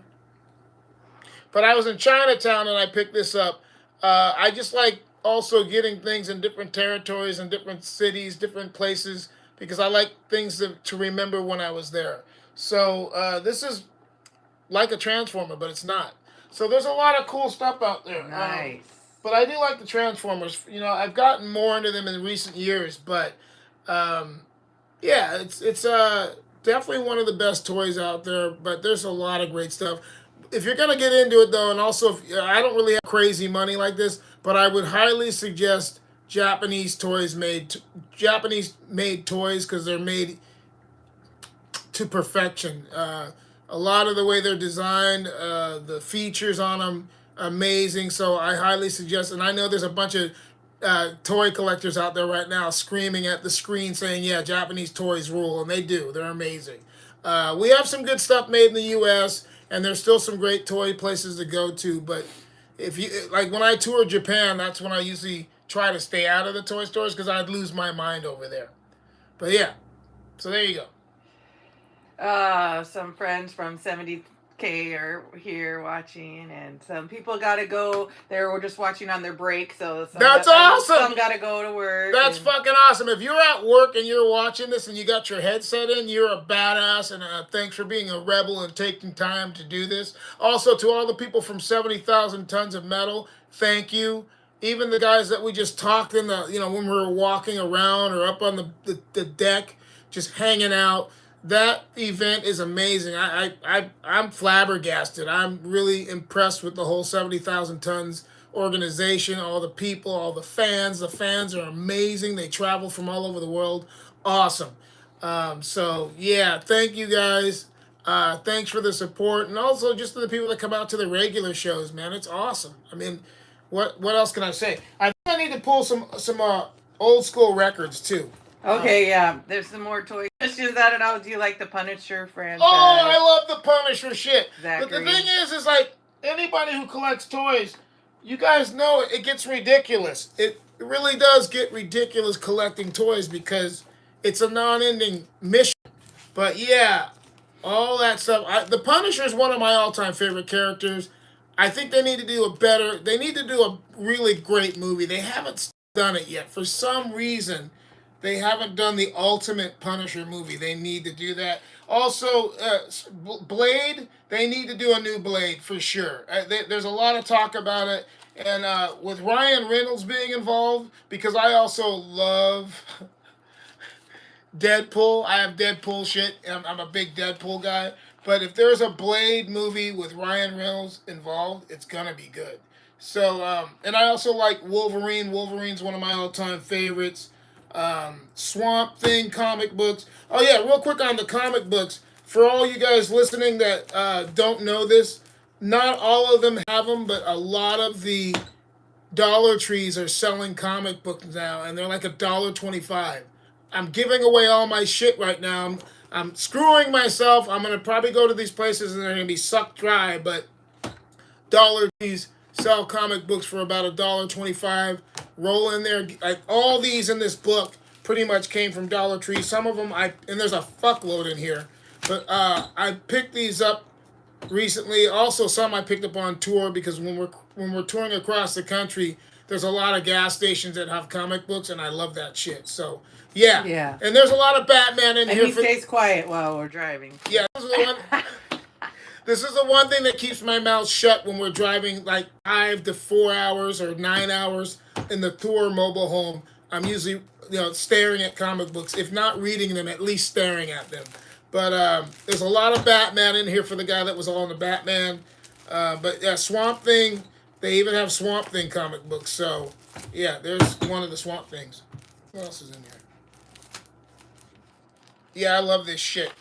But I was in Chinatown and I picked this up. I just like also getting things in different territories and different cities, different places, because I like things to remember when I was there. So this is like a Transformer, but it's not. So there's a lot of cool stuff out there. Nice. But I do like the Transformers. I've gotten more into them in recent years, but um, yeah, it's definitely one of the best toys out there. But there's a lot of great stuff. If you're gonna get into it though, and also I don't really have crazy money like this, but I would highly suggest Japanese made toys because they're made to perfection. A lot of the way they're designed, the features on them, amazing. So I highly suggest. And I know there's a bunch of toy collectors out there right now screaming at the screen saying, "Yeah, Japanese toys rule," and they do. They're amazing. We have some good stuff made in the U.S. and there's still some great toy places to go to. But if you like, when I tour Japan, that's when I usually try to stay out of the toy stores because I'd lose my mind over there. But yeah, so there you go. Some friends from 70K are here watching, and some people got to go. They were just watching on their break, so That's awesome. some got to go to work. That's and, fucking awesome. If you're at work and you're watching this and you got your headset in, you're a badass, and thanks for being a rebel and taking time to do this. Also, to all the people from 70,000 Tons of Metal, thank you. Even the guys that we just talked in the, when we were walking around or up on the deck, just hanging out. That event is amazing. I'm flabbergasted. I'm really impressed with the whole 70,000 Tons organization, all the people, all the fans. The fans are amazing. They travel from all over the world. Awesome. So yeah, thank you guys. Thanks for the support, and also just to the people that come out to the regular shows, man. It's awesome. I mean, what else can I say? I think I need to pull some old school records too. Okay, yeah. There's some more toy questions. I don't know. Do you like the Punisher franchise? Oh, I love the Punisher shit. Zachary. But the thing is like anybody who collects toys, you guys know it gets ridiculous. It really does get ridiculous collecting toys because it's a non-ending mission. But yeah, all that stuff. The Punisher is one of my all-time favorite characters. I think they need to do a better. They need to do a really great movie. They haven't done it yet. For some reason, they haven't done the ultimate Punisher movie. They need to do that. Also, Blade, they need to do a new Blade for sure. There's a lot of talk about it. And with Ryan Reynolds being involved, because I also love Deadpool. I have Deadpool shit. I'm a big Deadpool guy. But if there's a Blade movie with Ryan Reynolds involved, it's going to be good. So, and I also like Wolverine. Wolverine's one of my all-time favorites. Swamp Thing comic books. Oh yeah, real quick on the comic books. For all you guys listening that don't know this, not all of them have them, but a lot of the Dollar Trees are selling comic books now, and they're like $1.25. I'm giving away all my shit right now. I'm screwing myself. I'm gonna probably go to these places and they're gonna be sucked dry, but Dollar Trees sell comic books for about $1.25. Roll in there. All these in this book pretty much came from Dollar Tree. Some of them and there's a fuckload in here, but I picked these up recently. Also, some I picked up on tour because when we're touring across the country, there's a lot of gas stations that have comic books, and I love that shit. So yeah, Yeah. And there's a lot of Batman in And here. he stays quiet while we're driving. Yeah, this is the one thing that keeps my mouth shut when we're driving like 5 to 4 hours or 9 hours in the tour mobile home. I'm usually staring at comic books, if not reading them, at least staring at them. But there's a lot of Batman in here for the guy that was on the Batman. But yeah, Swamp Thing. They even have Swamp Thing comic books. So yeah, there's one of the Swamp Things. What else is in here? Yeah, I love this shit.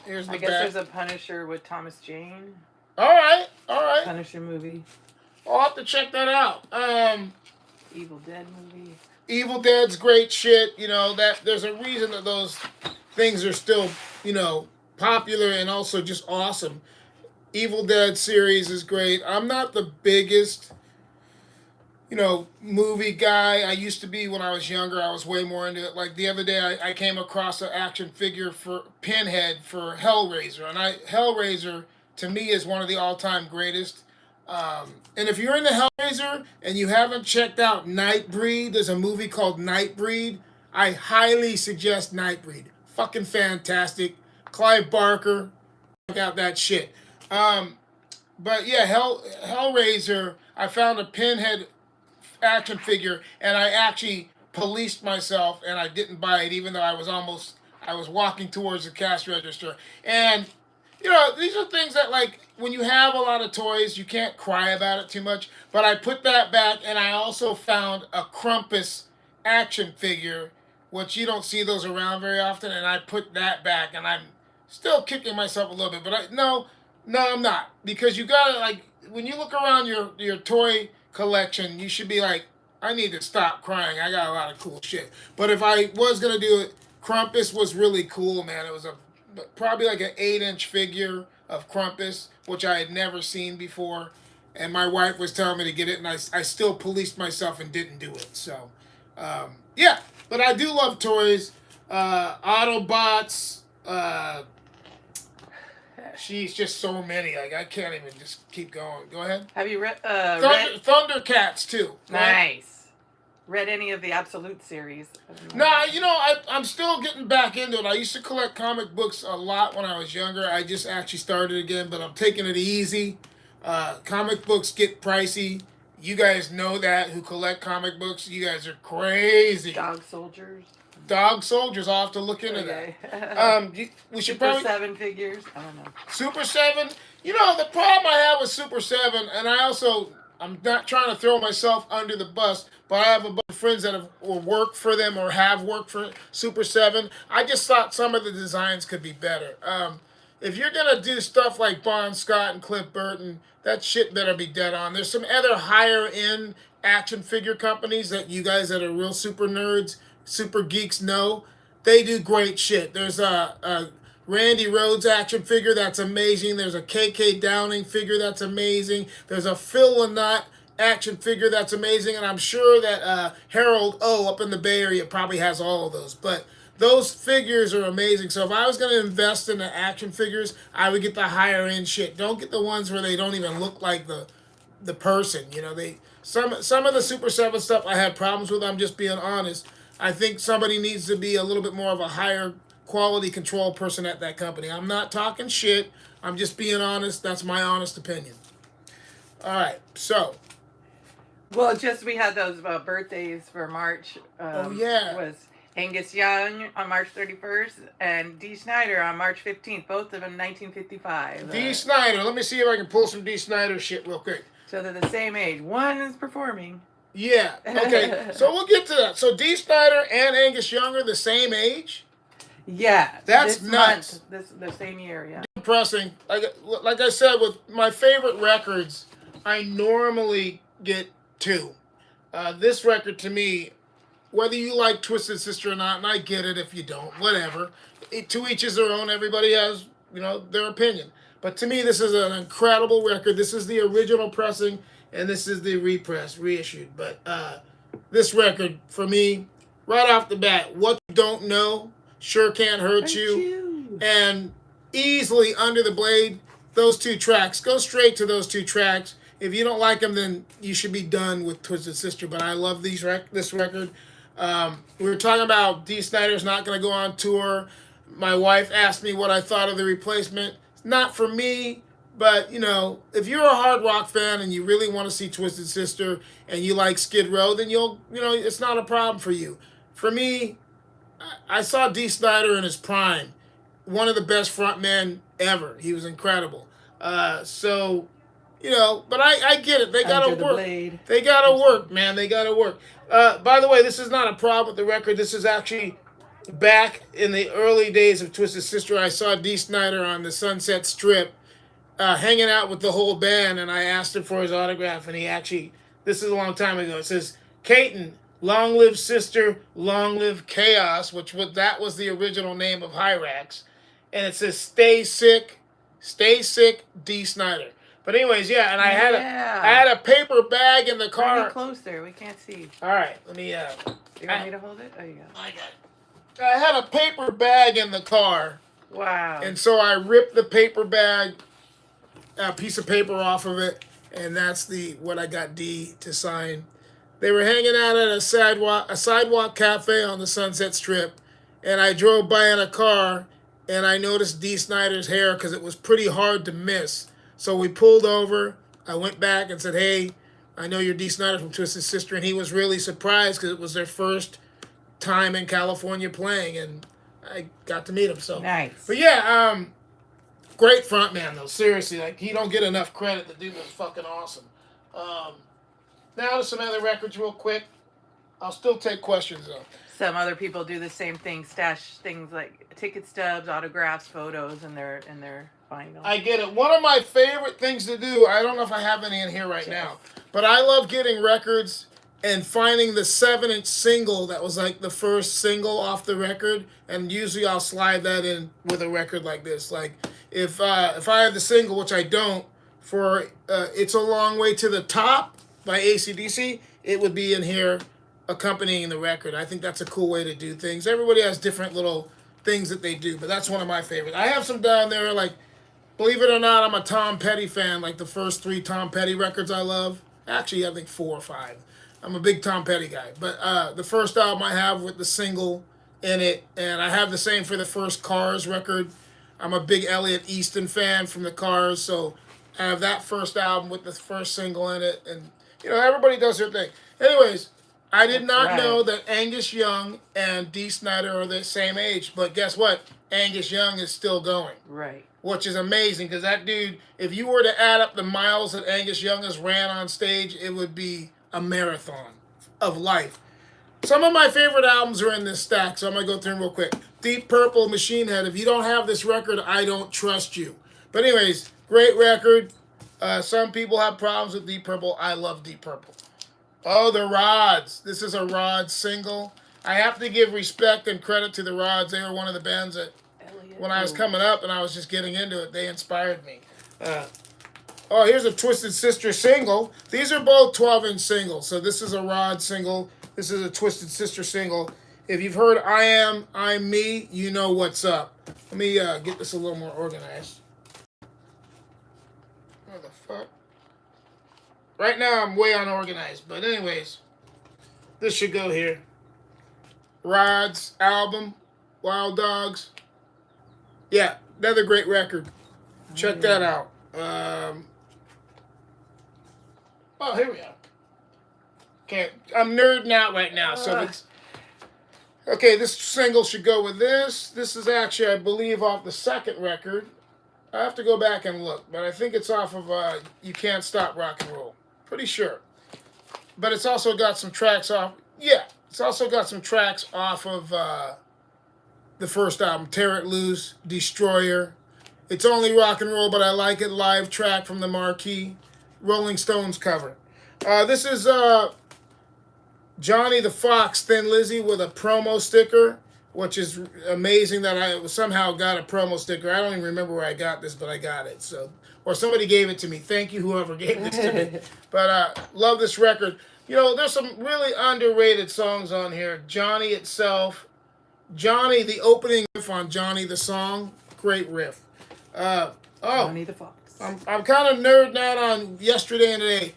Here's the I guess there's a Punisher with Thomas Jane. All right. Punisher movie. I'll have to check that out. Evil Dead movie. Evil Dead's great shit. That there's a reason that those things are still, popular and also just awesome. Evil Dead series is great. I'm not the biggest, movie guy. I used to be when I was younger. I was way more into it. Like the other day, I came across an action figure for Pinhead for Hellraiser, and Hellraiser to me is one of the all-time greatest. And if you're into Hellraiser and you haven't checked out Nightbreed, there's a movie called Nightbreed. I highly suggest Nightbreed. Fucking fantastic. Clive Barker, check out that shit. But yeah, Hellraiser. I found a Pinhead action figure, and I actually policed myself, and I didn't buy it, even though I was walking towards the cash register. And these are things that, like, when you have a lot of toys, you can't cry about it too much. But I put that back, and I also found a Krampus action figure, which you don't see those around very often, and I put that back, and I'm still kicking myself a little bit. But no, I'm not. Because you gotta, like, when you look around your toy collection, you should be like, I need to stop crying. I got a lot of cool shit. But if I was going to do it, Krampus was really cool, man. It was probably like an 8-inch figure of Krampus, which I had never seen before. And my wife was telling me to get it, and I still policed myself and didn't do it. So, yeah. But I do love toys. Autobots. She's just so many. Like I can't even just keep going. Go ahead. Have you read? Thundercats too. Right? Nice. Read any of the Absolute series? Nah, I'm still getting back into it. I used to collect comic books a lot when I was younger. I just actually started again, but I'm taking it easy. Comic books get pricey. You guys know that who collect comic books. You guys are crazy. Dog soldiers. Dog soldiers. I'll have to look into that. We should Super probably 7 figures. I don't know. Super 7. The problem I have with Super 7, and I'm not trying to throw myself under the bus, but I have a bunch of friends that have or worked for them or have worked for Super 7. I just thought some of the designs could be better. If you're going to do stuff like Bon Scott and Cliff Burton, that shit better be dead on. There's some other higher end action figure companies that you guys that are real super nerds, super geeks know. They do great shit. There's a Randy Rhodes action figure that's amazing. There's a KK Downing figure that's amazing. There's a Phil Lynott action figure that's amazing. And I'm sure that Harold O up in the Bay Area probably has all of those. But those figures are amazing. So if I was going to invest in the action figures, I would get the higher end shit. Don't get the ones where they don't even look like the person. Some of the Super 7 stuff I had problems with. I'm just being honest. I think somebody needs to be a little bit more of a higher quality control person at that company. I'm not talking shit. I'm just being honest. That's my honest opinion. All right. So. Well, we had those birthdays for March. Was Angus Young on March 31st and Dee Snider on March 15th, both of them 1955. Dee Snider. Let me see if I can pull some Dee Snider shit real quick. So they're the same age. One is performing. Yeah. Okay. So we'll get to that. So Dee Snider and Angus Young are the same age? Yeah. That's nuts. The same year, yeah. Depressing. Like I said, with my favorite records, I normally get two. This record to me, whether you like Twisted Sister or not, and I get it if you don't, whatever. To each is their own. Everybody has, their opinion. But to me, this is an incredible record. This is the original pressing, and this is the reissued. But this record, for me, right off the bat, What You Don't Know Sure Can't Hurt You. And easily Under the Blade, those two tracks. Go straight to those two tracks. If you don't like them, then you should be done with Twisted Sister. But I love this record. We were talking about Dee Snider's not going to go on tour. My wife asked me what I thought of the replacement. Not for me, but, if you're a hard rock fan and you really want to see Twisted Sister and you like Skid Row, then it's not a problem for you. For me, I saw Dee Snider in his prime. One of the best frontmen ever. He was incredible. But I get it. They got to work. They got to work, man. They got to work. By the way, this is not a problem with the record. This is actually back in the early days of Twisted Sister. I saw Dee Snider on the Sunset Strip hanging out with the whole band, and I asked him for his autograph, and this is a long time ago. It says, Katon, long live sister, long live chaos, that was the original name of HIRAX. And it says, stay sick, Dee Snider. But anyways, yeah, and I had a paper bag in the car. Bring it closer, we can't see. All right, let me. You want me to hold it? Oh, you got it. I had a paper bag in the car. Wow. And so I ripped the paper bag, a piece of paper off of it, and that's what I got Dee to sign. They were hanging out at a sidewalk cafe on the Sunset Strip, and I drove by in a car, and I noticed Dee Snider's hair because it was pretty hard to miss. So we pulled over. I went back and said, hey, I know you're Dee Snider from Twisted Sister. And he was really surprised because it was their first time in California playing. And I got to meet him. So nice. But yeah, great frontman, though. Seriously, he don't get enough credit. The dude was fucking awesome. Now to some other records real quick. I'll still take questions, though. Some other people do the same thing, stash things like ticket stubs, autographs, photos in their vinyl. I get it. One of my favorite things to do, I don't know if I have any in here right now, but I love getting records and finding the 7-inch single that was like the first single off the record, and usually I'll slide that in with a record like this. Like if I have the single, which I don't, for It's a Long Way to the Top by AC/DC, it would be in here accompanying the record. I think that's a cool way to do things. Everybody has different little things that they do, but that's one of my favorites. I have some down there, like, believe it or not, I'm a Tom Petty fan. Like the first three Tom Petty records I love. Actually, I think four or five. I'm a big Tom Petty guy. But the first album I have with the single in it, and I have the same for the first Cars record. I'm a big Elliot Easton fan from the Cars, so I have that first album with the first single in it. And, everybody does their thing. Anyways, I did That's not know right. that Angus Young and Dee Snider are the same age, but guess what? Angus Young is still going, Right. which is amazing because that dude, if you were to add up the miles that Angus Young has ran on stage, it would be a marathon of life. Some of my favorite albums are in this stack, so I'm going to go through them real quick. Deep Purple, Machine Head. If you don't have this record, I don't trust you. But anyways, great record. Some people have problems with Deep Purple. I love Deep Purple. Oh, the Rods. This is a Rods single. I have to give respect and credit to the Rods. They were one of the bands that, Elliot. when I was Oh. coming up and I was just getting into it, they inspired me. Oh, here's a Twisted Sister single. These are both 12-inch singles. So this is a Rod single. This is a Twisted Sister single. If you've heard I Am, I'm Me, you know what's up. Let me get this a little more organized. What the fuck? Right now I'm way unorganized. But anyways, this should go here. Rod's album, Wild Dogs. Yeah, another great record. Check that out. Oh, here we are. Okay, I'm nerding out right now. So it's okay. This single should go with this. This is actually, I believe, off the second record. I have to go back and look, but I think it's off of "You Can't Stop Rock and Roll." Pretty sure. But it's also got some tracks off. Yeah, it's also got some tracks off of the first album, "Tear It Loose," "Destroyer." It's only rock and roll, but I like it. Live track from the Marquee. Rolling Stones cover. This is Johnny the Fox, Thin Lizzy with a promo sticker, which is amazing that I somehow got a promo sticker. I don't even remember where I got this, but I got it. So, or somebody gave it to me. Thank you, whoever gave this to me. But love this record. There's some really underrated songs on here. Johnny itself, Johnny, the opening riff on Johnny the song, great riff. Oh, Johnny the Fox. I'm kind of nerding out on Yesterday and Today.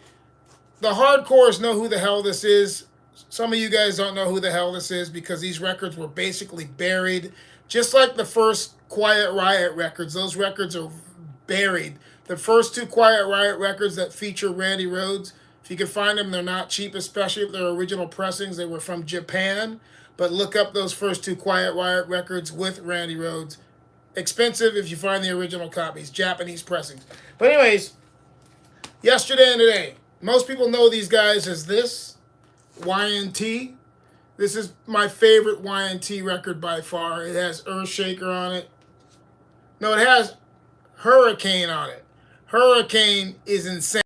The hardcores know who the hell this is. Some of you guys don't know who the hell this is because these records were basically buried. Just like the first Quiet Riot records, those records are buried. The first two Quiet Riot records that feature Randy Rhoads, if you can find them, they're not cheap, especially if they're original pressings. They were from Japan. But look up those first two Quiet Riot records with Randy Rhoads. Expensive if you find the original copies, Japanese pressings. But anyways, Yesterday and Today. Most people know these guys as this, YNT. This is my favorite YNT record by far. It has Earthshaker on it. No, it has Hurricane on it. Hurricane is insane.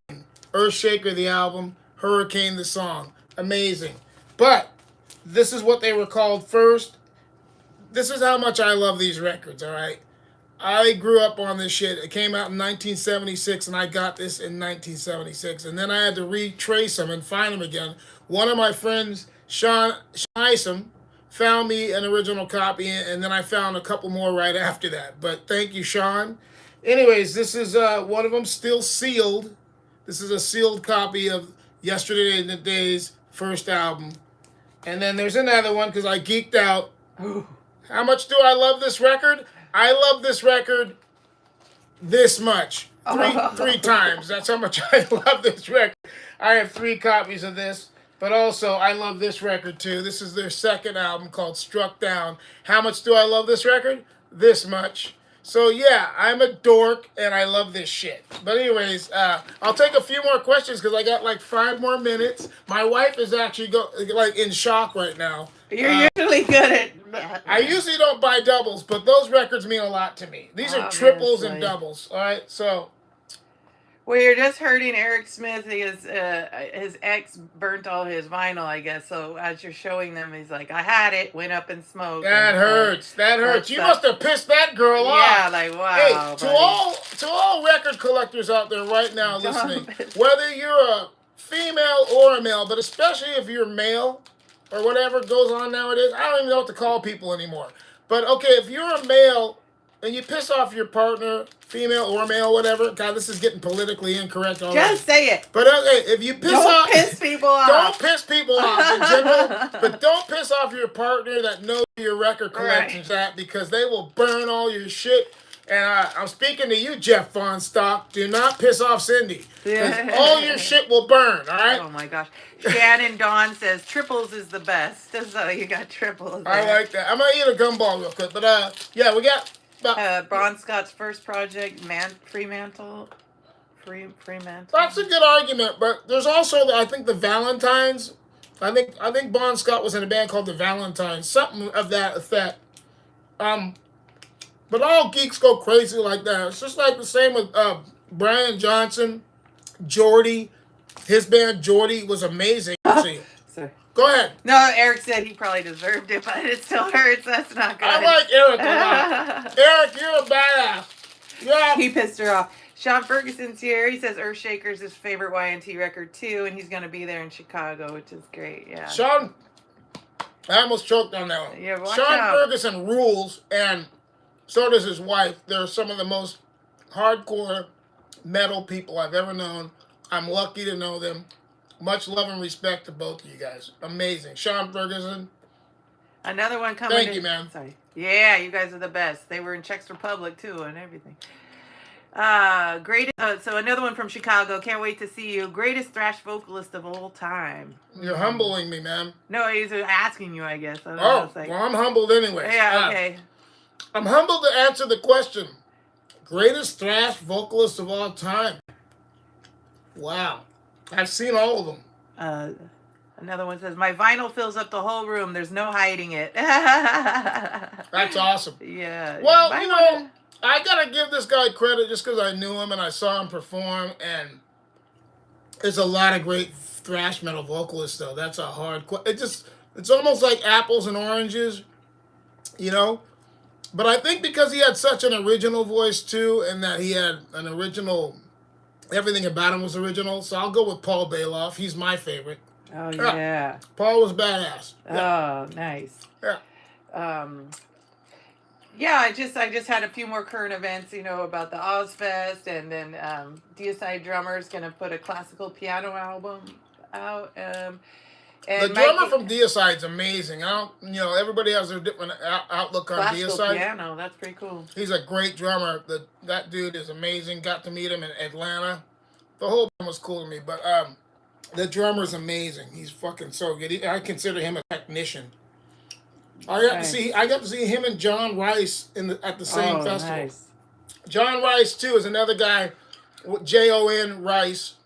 Earthshaker, the album. Hurricane, the song. Amazing. But this is what they were called first. This is how much I love these records, all right? I grew up on this shit. It came out in 1976, and I got this in 1976. And then I had to retrace them and find them again. One of my friends, Sean Isom, found me an original copy, and then I found a couple more right after that. But thank you, Sean. Anyways, this is one of them still sealed. This is a sealed copy of Yesterday and Today's first album. And then there's another one because I geeked out. Ooh. How much do I love this record? I love this record this much. Three times. That's how much I love this record. I have 3 copies of this. But also, I love this record too. This is their second album called Struck Down. How much do I love this record? This much. So yeah, I'm a dork and I love this shit. But anyways, I'll take a few more questions because I got like 5 more minutes. My wife is actually in shock right now. You're usually good at that. I usually don't buy doubles, but those records mean a lot to me. These are triples and Obviously. doubles. All right, so Well, you're just hurting Eric Smith. His ex burnt all his vinyl, I guess. So as you're showing them, he's like, "I had it, went up in smoke." that and hurts. That hurts. You must have pissed that girl Yeah, off. like wow. Hey, to buddy. all record collectors out there right now Don't listening, piss- whether you're a female or a male, but especially if you're male, or whatever goes on nowadays. I don't even know what to call people anymore. But okay, if you're a male and you piss off your partner, female or male, whatever. God, this is getting politically incorrect already. Just say it. But okay, if you piss Don't off, piss people don't off. piss people off in general. But don't piss off your partner that knows your record collection's Right. at, because they will burn all your shit. And I'm speaking to you, Jeff Von Stock. Do not piss off Cindy, because all your shit will burn. All right. Oh my gosh. Shannon Dawn says triples is the best. So you got triples. I There. like that. I'm gonna eat a gumball real quick, but yeah, we got about. Bron Scott's first project, Fremantle. Fremantle. That's a good argument, but there's also I think the Valentines. I think Bon Scott was in a band called the Valentines, something of that effect. But all geeks go crazy like that. It's just like the same with Brian Johnson, Geordie. His band Geordie was amazing. Sorry. Go ahead. No, Eric said he probably deserved it, but it still hurts. That's not good. I like Eric a lot. Eric, you're a badass. Yeah. He pissed her off. Sean Ferguson's here. He says Earthshaker's his favorite YNT record too, and he's going to be there in Chicago, which is great. Yeah. Sean, I almost choked on that one. Yeah, watch Sean out. Ferguson rules, and so does his wife. They're some of the most hardcore metal people I've ever known. I'm lucky to know them. Much love and respect to both of you guys. Amazing. Sean Ferguson. Another one coming. Thank you, man. Sorry. Yeah, you guys are the best. They were in Czech Republic too and everything. So another one from Chicago. Can't wait to see you. Greatest thrash vocalist of all time. You're humbling me, man. No, he's asking you, I guess. I don't know, Oh, it's like, well, I'm humbled anyway. yeah, okay. I'm humbled to answer the question. Greatest thrash vocalist of all time. Wow. I've seen all of them. Another one says, my vinyl fills up the whole room. There's no hiding it. That's awesome. Yeah. Well, you know, I got to give this guy credit just because I knew him and I saw him perform. And there's a lot of great thrash metal vocalists, though. That's a hard question. It's almost like apples and oranges, you know? But I think because he had such an original voice, too, and that he had an original... Everything about him was original, so I'll go with Paul Bailoff. He's my favorite. Oh, yeah. Paul was badass. Yeah. Oh, nice. Yeah. Yeah, I just had a few more current events, you know, about the Ozfest, and then Deicide Drummer's going to put a classical piano album out. And the drummer from Deicide's amazing. Everybody has a different outlook on classical Deicide. piano, that's pretty cool. He's a great drummer. That dude is amazing. Got to meet him in Atlanta. The whole band was cool to me, but the drummer's amazing. He's fucking so good. I consider him a technician. I got to see him and John Rice at the same festival. Nice. John Rice too is another guy, Jon Rice.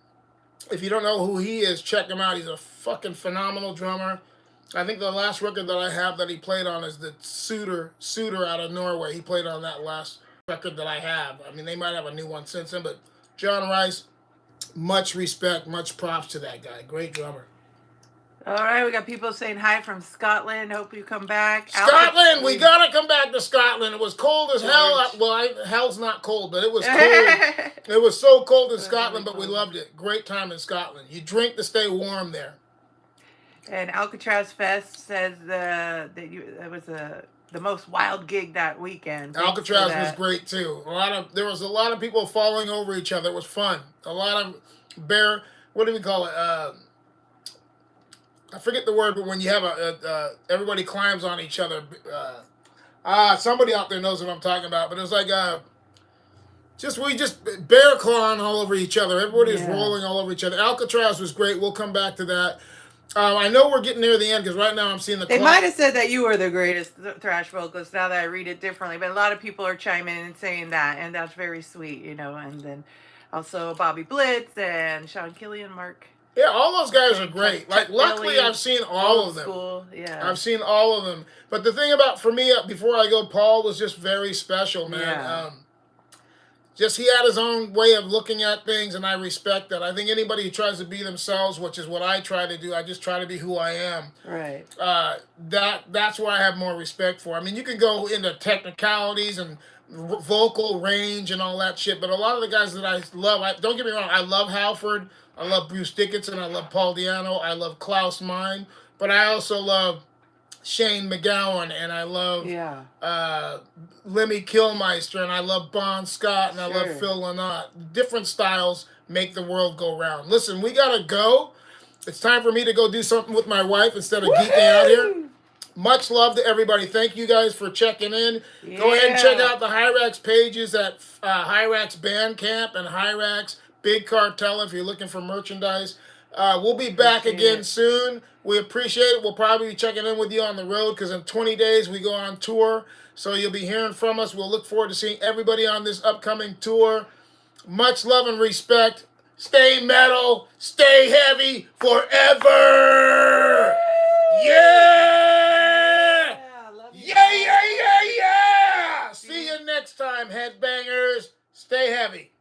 If you don't know who he is, check him out. He's a fucking phenomenal drummer. I think the last record that I have that he played on is the Suitor out of Norway. He played on that last record that I have. I mean, they might have a new one since then, but John Rice, much respect, much props to that guy. Great drummer. All right, we got people saying hi from Scotland. Hope you come back. Scotland, we gotta come back to Scotland. It was cold as hell. Well, hell's not cold, but it was cold. It was so cold in Scotland, but we loved it. Great time in Scotland. You drink to stay warm there. And Alcatraz Fest says that it was the most wild gig that weekend. Alcatraz was great too. There was a lot of people falling over each other. It was fun. A lot of what do we call it? I forget the word, but when you have everybody climbs on each other. Somebody out there knows what I'm talking about. But it was like we just bear clawing all over each other. Everybody was rolling all over each other. Alcatraz was great. We'll come back to that. I know we're getting near the end because right now I'm seeing the They clock. might have said that you were the greatest thrash vocalist now that I read it differently, but a lot of people are chiming in and saying that, and that's very sweet, you know. And then also Bobby Blitz and Sean Killian, Mark. Yeah, all those guys are great. Like, luckily, I've seen all of them. School. Yeah. I've seen all of them. But the thing about, for me, before I go, Paul was just very special, man. Yeah. Just he had his own way of looking at things, and I respect that. I think anybody who tries to be themselves, which is what I try to do, I just try to be who I am. Right. That's what I have more respect for. I mean, you can go into technicalities and vocal range and all that shit, but a lot of the guys that I love, don't get me wrong, I love Halford, I love Bruce Dickinson, I love Paul Di'Anno, I love Klaus Meine, but I also love Shane McGowan, and I love Yeah. Lemmy Kilmister, and I love Bon Scott, and I love Sure. Phil Lynott. Different styles make the world go round. Listen, we gotta go. It's time for me to go do something with my wife instead of geeking out here. Woohoo! Much love to everybody. Thank you guys for checking in. Go ahead and check Yeah. out the Hyrax pages at Hyrax Bandcamp and Hyrax Big Cartel if you're looking for merchandise. We'll be back Appreciate again it. soon. We appreciate it. We'll probably be checking in with you on the road because in 20 days we go on tour. So you'll be hearing from us. We'll look forward to seeing everybody on this upcoming tour. Much love and respect. Stay metal, stay heavy forever. Yeah! Yeah. Love you Yeah, guys. yeah, yeah, yeah! See See you next time, headbangers. Stay heavy.